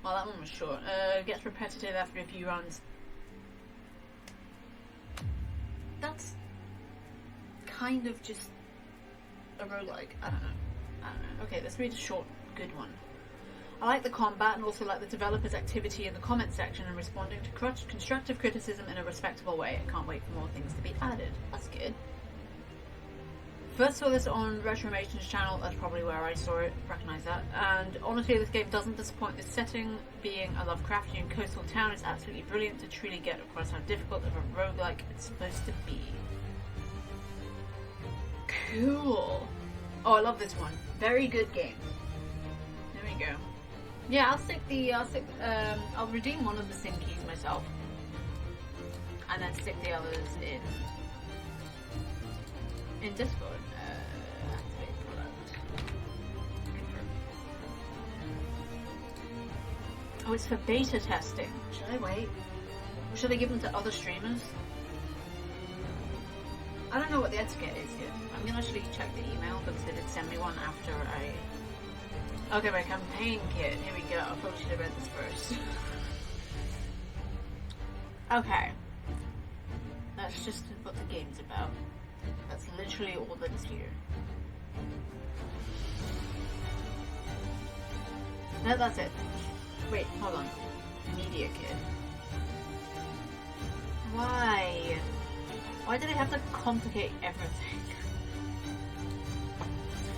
[SPEAKER 1] Well, that one was short. Gets repetitive after a few runs. That's kind of just a roguelike. I don't know. Okay, let's read a short, good one. I like the combat and also like the developers' activity in the comment section and responding to constructive criticism in a respectable way. I can't wait for more things to be added. That's good. First saw this on Retromation's channel, that's probably where I saw it, recognise that, and honestly this game doesn't disappoint. The setting, being a Lovecraftian coastal town, is absolutely brilliant to truly get across how difficult of a roguelike it's supposed to be. Cool. Oh, I love this one. Very good game. There we go. Yeah, I'll redeem one of the sim keys myself. And then stick the others in Discord. Activate product. Confirm. Oh, it's for beta testing. Should I wait? Or should I give them to other streamers? I don't know what the etiquette is here. I'm gonna actually check the email because they did send me one after I... Okay, my campaign kit. Here we go. I probably should have read this first. Okay. That's just what the game's about. That's literally all that is here. No, that's it. Wait, hold on. Media kit. Why? Why do they have to complicate everything?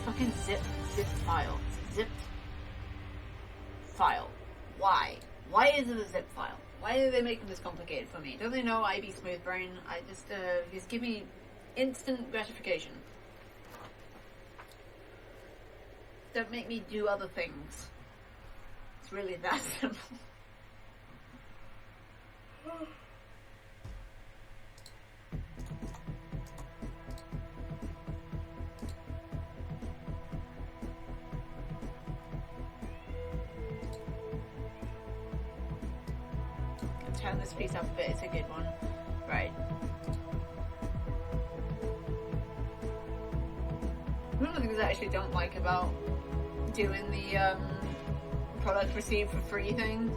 [SPEAKER 1] Fucking zip file. Zipped file. Why? Why is it a zip file? Why are they making this complicated for me? Don't they know I be smooth brain? I just give me instant gratification. Don't make me do other things. It's really that simple. Turn this piece up a bit, it's a good one. Right. One of the things I actually don't like about doing the product received for free thing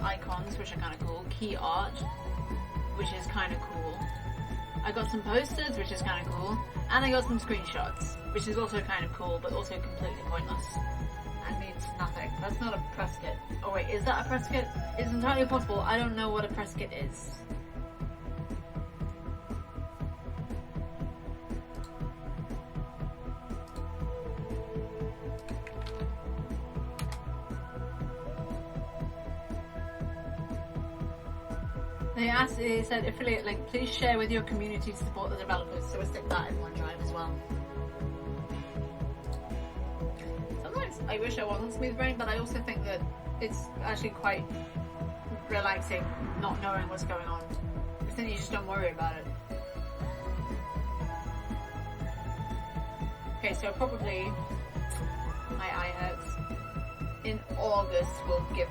[SPEAKER 1] icons, which are kind of cool. Key art, which is kind of cool. I got some posters, which is kind of cool. And I got some screenshots, which is also kind of cool, but also completely pointless. And means nothing. That's not a press kit. Oh wait, is that a press kit? It's entirely possible. I don't know what a press kit is. They said affiliate link, please share with your community to support the developers, so we'll stick that in OneDrive as well. Sometimes I wish I wasn't smooth brain, but I also think that it's actually quite relaxing not knowing what's going on, because then you just don't worry about it. Okay, so probably my eye hurts. In August we'll give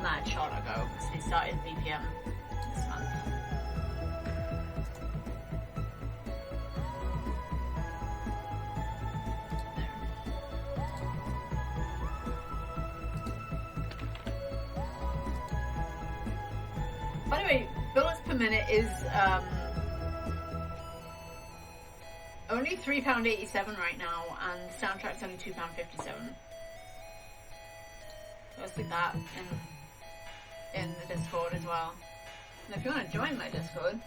[SPEAKER 1] Mad Shot a go, because we started VPM this month. By the way, bullets per minute is only £3.87 right now, and the soundtrack's only £2.57. So let's stick that in the Discord as well. And if you want to join my Discord,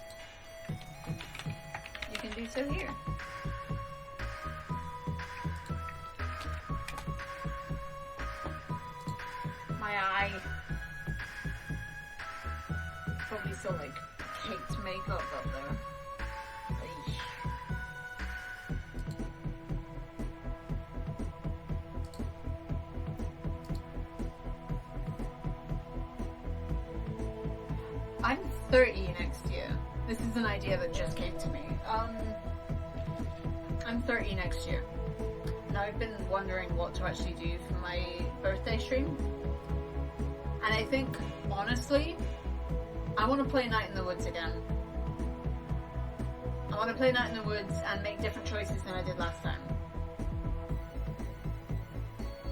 [SPEAKER 1] you can do so here. My eye probably still like caked makeup up there. Eesh. I'm 30 next year. This is an idea that just came to me. I'm 30 next year. Now I've been wondering what to actually do for my birthday stream. And I think, honestly, I want to play Night in the Woods again. I want to play Night in the Woods and make different choices than I did last time.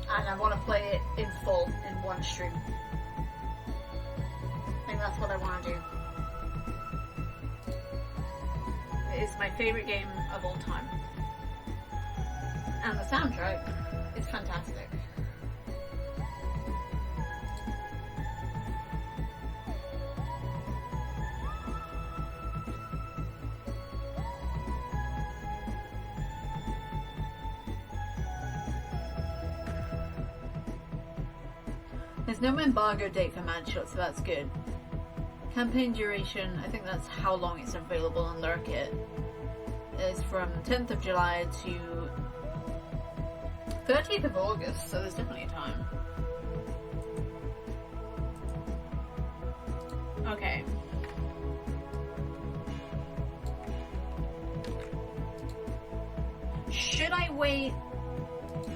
[SPEAKER 1] And I want to play it in full in one stream. I think that's what I want to do. It is my favorite game of all time. And the soundtrack is fantastic. There's no embargo date for Mad Shot, so that's good. Campaign duration, I think that's how long it's available on Lurkit, is from 10th of July to 30th of August, so there's definitely time. Okay. Should I wait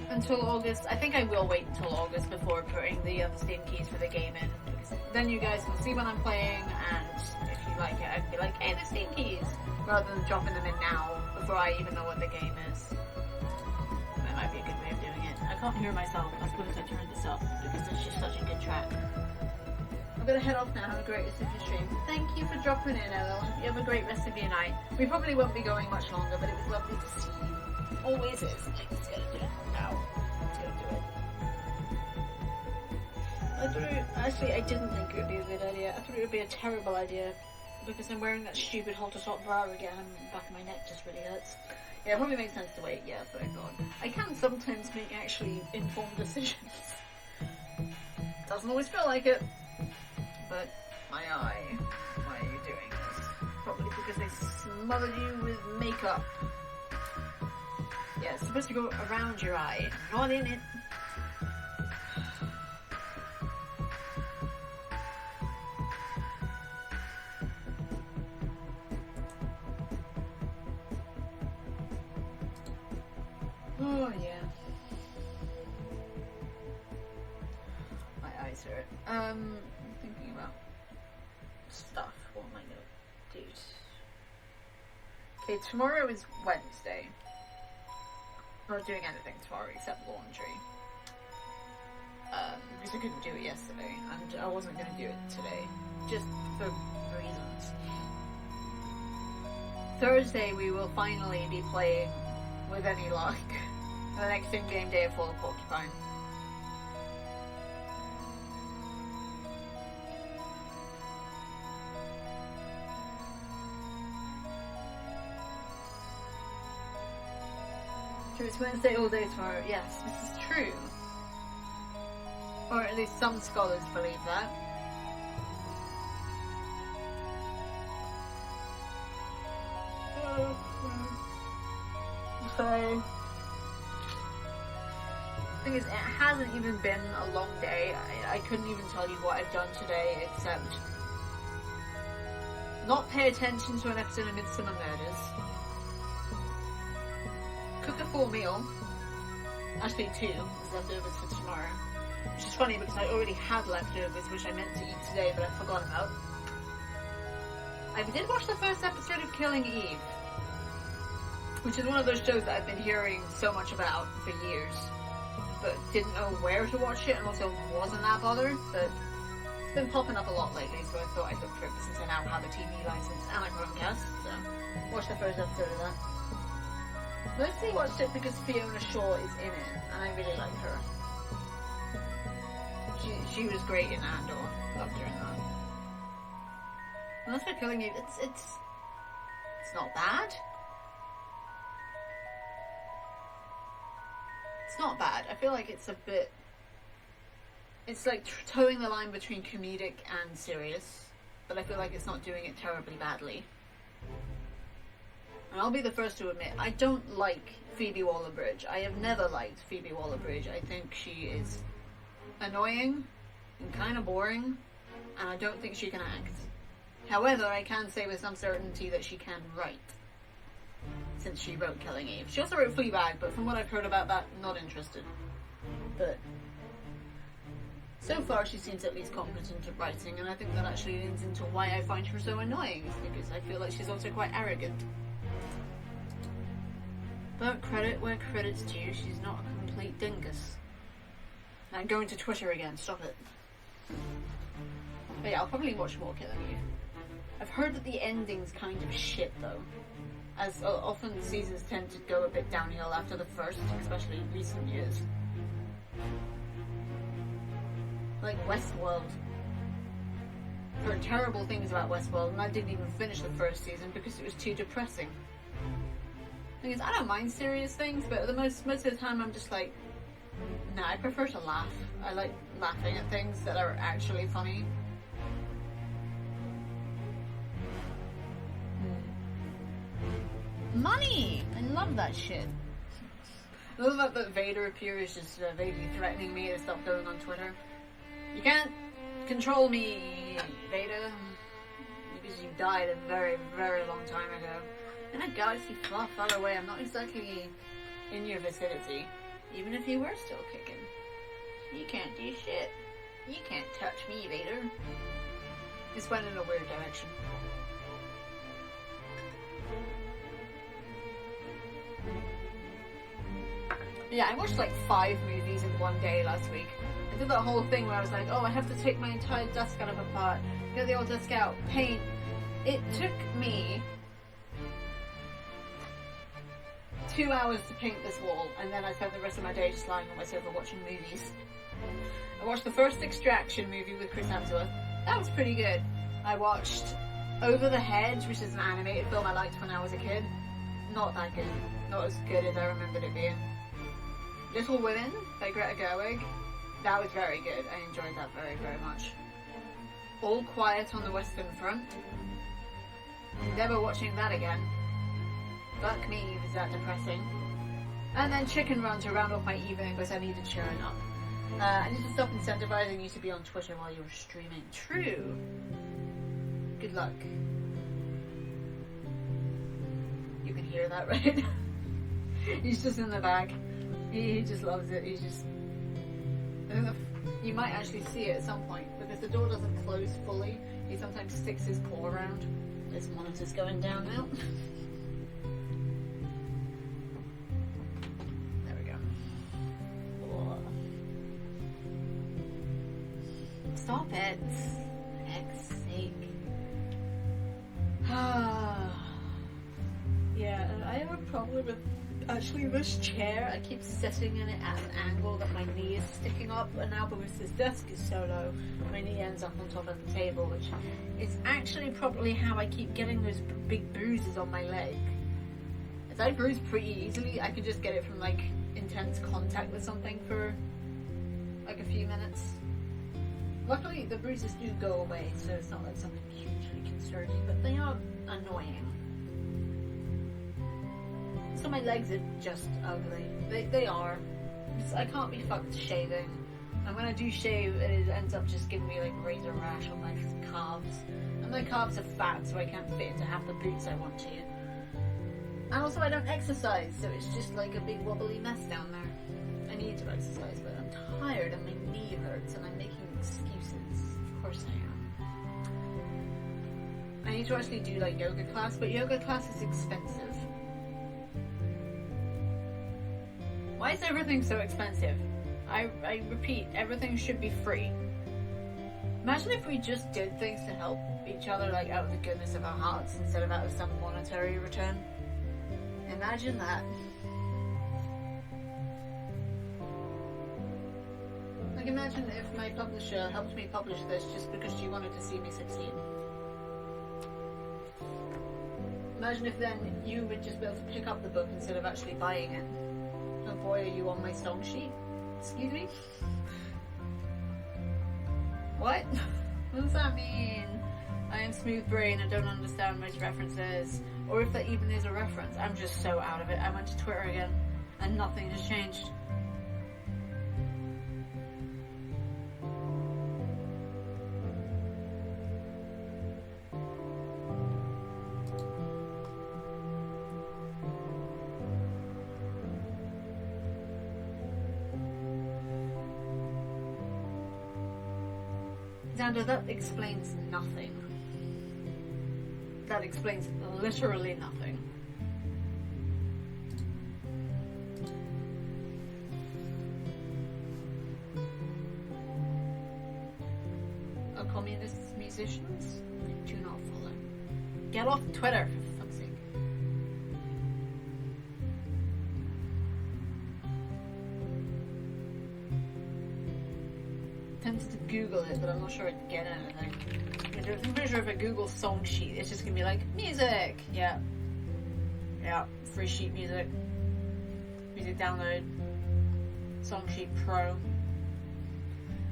[SPEAKER 1] until August? I think I will wait until August before putting the other Steam keys for the game in, because then you guys can see when I'm playing, and if you like it, I can be like, hey, the Steam keys, rather than dropping them in now before I even know what the game is. That might be a good way of doing it. I can't hear myself as good as I turned this up, because it's just such a good track. I'm gonna head off now. Have a great rest of your stream. Thank you for dropping in, Ella. You have a great rest of your night. We probably won't be going much longer, but it was lovely to see you. Always is. I just gotta do it now. Just gotta do it. Actually, I didn't think it would be a good idea. I thought it would be a terrible idea, because I'm wearing that stupid halter top bra again, and the back of my neck just really hurts. Yeah, it probably makes sense to wait. Yeah, that's what I thought. I can sometimes make actually informed decisions. Doesn't always feel like it, but my eye. Why are you doing this? Probably because they smothered you with makeup. Yeah, it's supposed to go around your eye, not in it. Oh, yeah. My eyes hurt. I'm thinking about stuff. What am I gonna do? Okay, tomorrow is Wednesday. I'm not doing anything tomorrow except laundry. because I couldn't do it yesterday, and I wasn't going to do it today, just for reasons. Thursday we will finally be playing, with any luck, the next in-game day of Fall of Porcupine. So it's Wednesday all day tomorrow. Yes, this is true. Or at least some scholars believe that. So, the thing is, it hasn't even been a long day. I couldn't even tell you what I've done today, except not pay attention to an episode of Midsummer Murders, cook a full meal, actually 2, because leftovers for tomorrow, which is funny because I already had leftovers, which I meant to eat today, but I forgot about. I did watch the first episode of Killing Eve, which is one of those shows that I've been hearing so much about for years, but didn't know where to watch it, and also wasn't that bothered, but it's been popping up a lot lately, so I thought I'd look for it since I now have a TV license and a Chromecast, so watch the first episode of that. Mostly watched it because Fiona Shaw is in it, and I really like her. She was great in Andor. Loved her in that. And that's for Killing Eve. It's not bad. It's not bad. I feel like it's a bit... It's like towing the line between comedic and serious, but I feel like it's not doing it terribly badly. And I'll be the first to admit, I don't like Phoebe Waller-Bridge. I have never liked Phoebe Waller-Bridge. I think she is annoying and kind of boring, and I don't think she can act. However, I can say with some certainty that she can write, since she wrote Killing Eve. She also wrote Fleabag, but from what I've heard about that, not interested. But so far she seems at least competent at writing, and I think that actually leans into why I find her so annoying, because I feel like she's also quite arrogant. But credit where credit's due, she's not a complete dingus. I'm going to Twitter again, stop it. But yeah, I'll probably watch more Killing Eve. I've heard that the ending's kind of shit though, as often seasons tend to go a bit downhill after the first, especially in recent years. Like Westworld. I've heard terrible things about Westworld, and I didn't even finish the first season because it was too depressing. The thing is, I don't mind serious things, but most of the time I'm just like, nah, I prefer to laugh. I like laughing at things that are actually funny. Money! I love that shit. I love that Vader appears just vaguely threatening me to stop going on Twitter. You can't control me, Vader, because you died a very, very long time ago. In a galaxy far, far away, I'm not exactly in your vicinity. Even if you were still kicking. You can't do shit. You can't touch me, Vader. This went in a weird direction. Yeah, I watched like 5 movies in one day last week. I did that whole thing where I was like, oh, I have to take my entire desk out of apart, get the old desk out, paint. It took me 2 hours to paint this wall, and then I spent the rest of my day just lying on my sofa watching movies. I watched the first Extraction movie with Chris Hemsworth. That was pretty good. I watched Over the Hedge, which is an animated film I liked when I was a kid. Not that good. Not as good as I remembered it being. Little Women by Greta Gerwig. That was very good. I enjoyed that very, very much. All Quiet on the Western Front. Never watching that again. Fuck me, was that depressing. And then Chicken Run to round off my evening because I need to cheering up. I need to stop incentivizing you to be on Twitter while you're streaming. True. Good luck. You can hear that, right? He's just in the back. He just loves it. He's just... I don't know if you might actually see it at some point, but if the door doesn't close fully, he sometimes sticks his paw around. This monitor's going down now. There we go. stop it. For heck's sake. Yeah, I have a problem with actually this chair. I keep sitting in it at an angle that my knee is sticking up, and now because this desk is so low, my knee ends up on top of the table, which is actually probably how I keep getting those big bruises on my leg. As I bruise pretty easily, I can just get it from like intense contact with something for like a few minutes. Luckily, the bruises do go away, so it's not like something hugely concerning, but they are annoying. So my legs are just ugly. They are. I can't be fucked shaving. And when I do shave, it ends up just giving me like razor rash on my calves. And my calves are fat, so I can't fit into half the boots I want to. And also I don't exercise, so it's just like a big wobbly mess down there. I need to exercise, but I'm tired and my knee hurts and I'm making excuses. Of course I am. I need to actually do like yoga class, but yoga class is expensive. Why is everything so expensive? I repeat, everything should be free. Imagine if we just did things to help each other, like out of the goodness of our hearts instead of out of some monetary return. Imagine that. Like imagine if my publisher helped me publish this just because she wanted to see me succeed. Imagine if then you would just be able to pick up the book instead of actually buying it. Oh boy, are you on my song sheet? Excuse me? What? What does that mean? I am smooth brain and don't understand most references. Or if that even is a reference. I'm just so out of it. I went to Twitter again and nothing has changed. Xander, that explains nothing. That explains literally nothing. Are communist musicians? Do not follow. Get off Twitter, for fuck's sake. Tempted to Google it, but I'm not sure I'd get anything. I'm pretty sure if I Google song sheet, it's just gonna be like, music! Yeah. Yeah, free sheet music. Music download. Song sheet pro.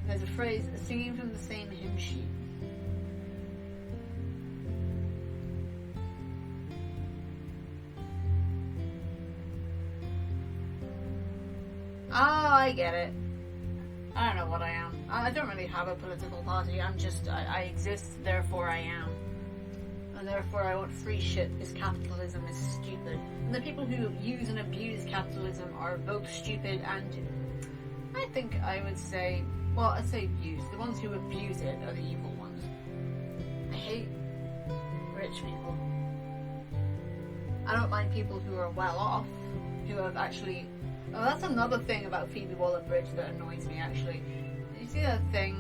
[SPEAKER 1] There's a phrase, singing from the same hymn sheet. Oh, I get it. I don't know what I am. I don't really have a political party. I exist, therefore I am. And therefore I want free shit because capitalism is stupid. And the people who use and abuse capitalism are both stupid and, I think I would say, well, I say use. The ones who abuse it are the evil ones. I hate rich people. I don't mind people who are well off, who have actually... Oh, that's another thing about Phoebe Waller-Bridge that annoys me, actually. You see that thing?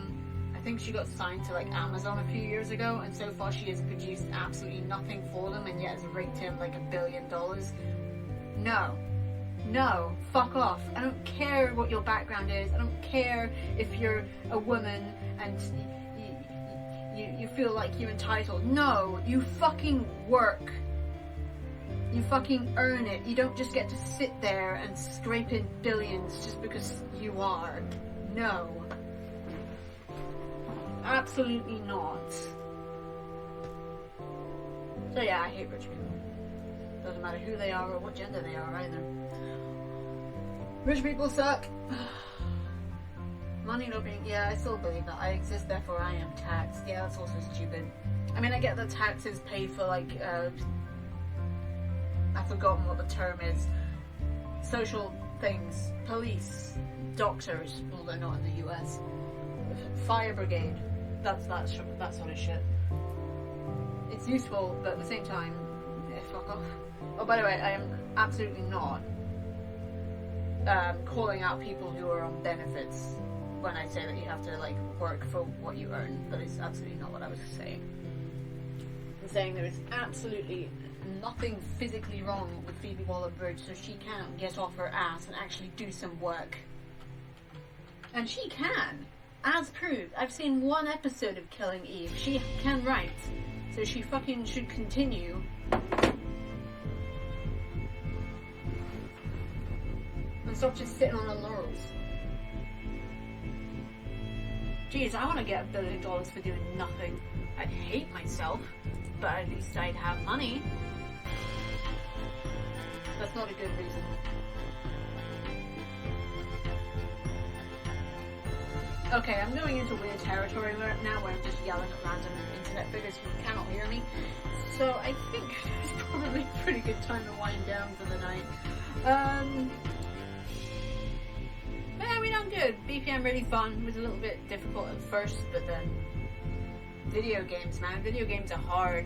[SPEAKER 1] I think she got signed to, like, Amazon a few years ago, and so far she has produced absolutely nothing for them, and yet has raked in, like, $1 billion. No. No. Fuck off. I don't care what your background is. I don't care if you're a woman and you feel like you're entitled. No. You fucking work. You fucking earn it. You don't just get to sit there and scrape in billions just because you are. No. Absolutely not. So yeah, I hate rich people. Doesn't matter who they are or what gender they are either. Rich people suck. Money not being... Yeah, I still believe that. I exist, therefore I am taxed. Yeah, that's also stupid. I mean, I get that taxes pay for, like, I've forgotten what the term is. Social things. Police. Doctors. Well, they're not in the US. Fire brigade. That's sort of shit. It's useful, but at the same time, fuck off. Oh, by the way, I am absolutely not calling out people who are on benefits. when I say that you have to like work for what you earn. That is absolutely not what I was saying. I'm saying there is absolutely nothing physically wrong with Phoebe Waller-Bridge, so she can get off her ass and actually do some work. And she can, as proved. I've seen one episode of Killing Eve. She can write, so she fucking should continue. And stop just sitting on her laurels. Jeez, I want to get $1 billion for doing nothing. I'd hate myself, but at least I'd have money. That's not a good reason. Okay, I'm going into weird territory now where I'm just yelling at random internet figures who cannot hear me. So I think it's probably a pretty good time to wind down for the night. Yeah, we done good. BPM really fun. It was a little bit difficult at first, but then video games, man. Video games are hard.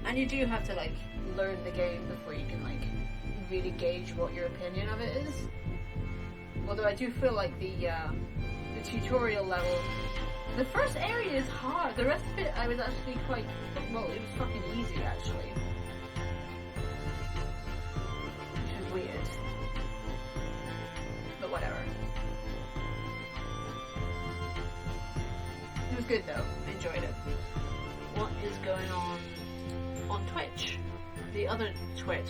[SPEAKER 1] And you do have to like learn the game before you can like really gauge what your opinion of it is. Although I do feel like the tutorial level, the first area is hard. The rest of it I was actually quite, well, it was fucking easy actually. Which is weird. But whatever. It was good though. I enjoyed it. What is going on Twitch? The other Twitch.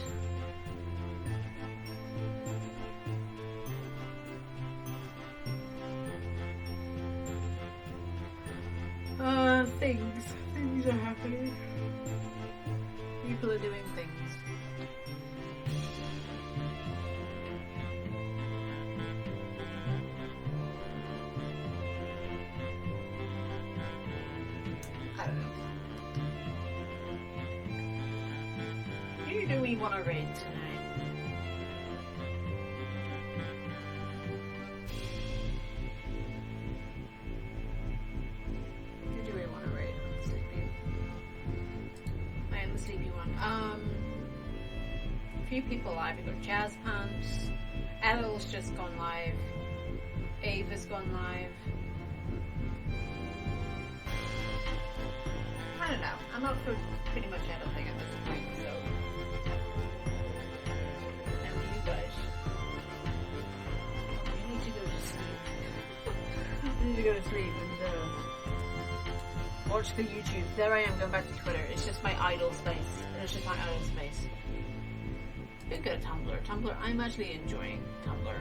[SPEAKER 1] Things are happening. People are doing things. I don't know. Who do we want to raid tonight? Few people live. We've got Jazz Pants, Edel's just gone live, Ava's gone live. I don't know. I'm up for pretty much anything at this point, so. And you guys. You need to go to sleep. I need to go to sleep and watch the YouTube. There I am going back to Twitter. It's just my idle space. It's just my idle space. Been good at Tumblr. Tumblr, I'm actually enjoying Tumblr.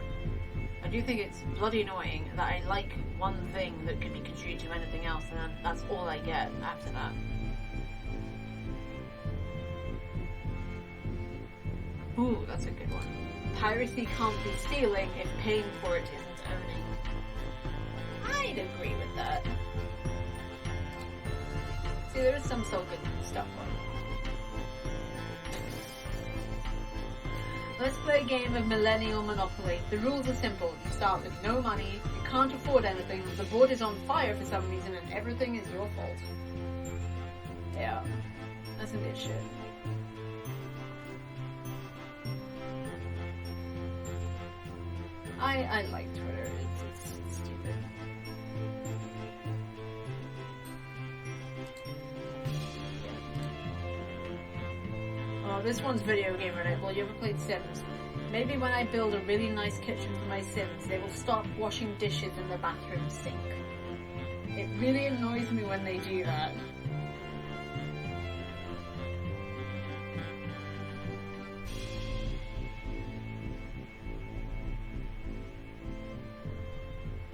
[SPEAKER 1] I do think it's bloody annoying that I like one thing that can be contributed to anything else, and then that's all I get after that. Ooh, that's a good one. Piracy can't be stealing if paying for it isn't owning. I'd agree with that. See, there is some so good stuff on. Let's play a game of Millennial Monopoly. The rules are simple. You start with no money, you can't afford anything, the board is on fire for some reason, and everything is your fault. Yeah, that's some good shit. I like Twitter. It's stupid. Oh, this one's video game relatable. You ever played Sims? Maybe when I build a really nice kitchen for my Sims, they will stop washing dishes in the bathroom sink. It really annoys me when they do that.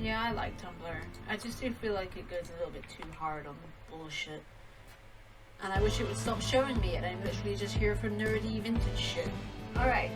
[SPEAKER 1] Yeah, I like Tumblr. I just do feel like it goes a little bit too hard on the bullshit. And I wish it would stop showing me it. I'm literally just here for nerdy vintage shit. Alright,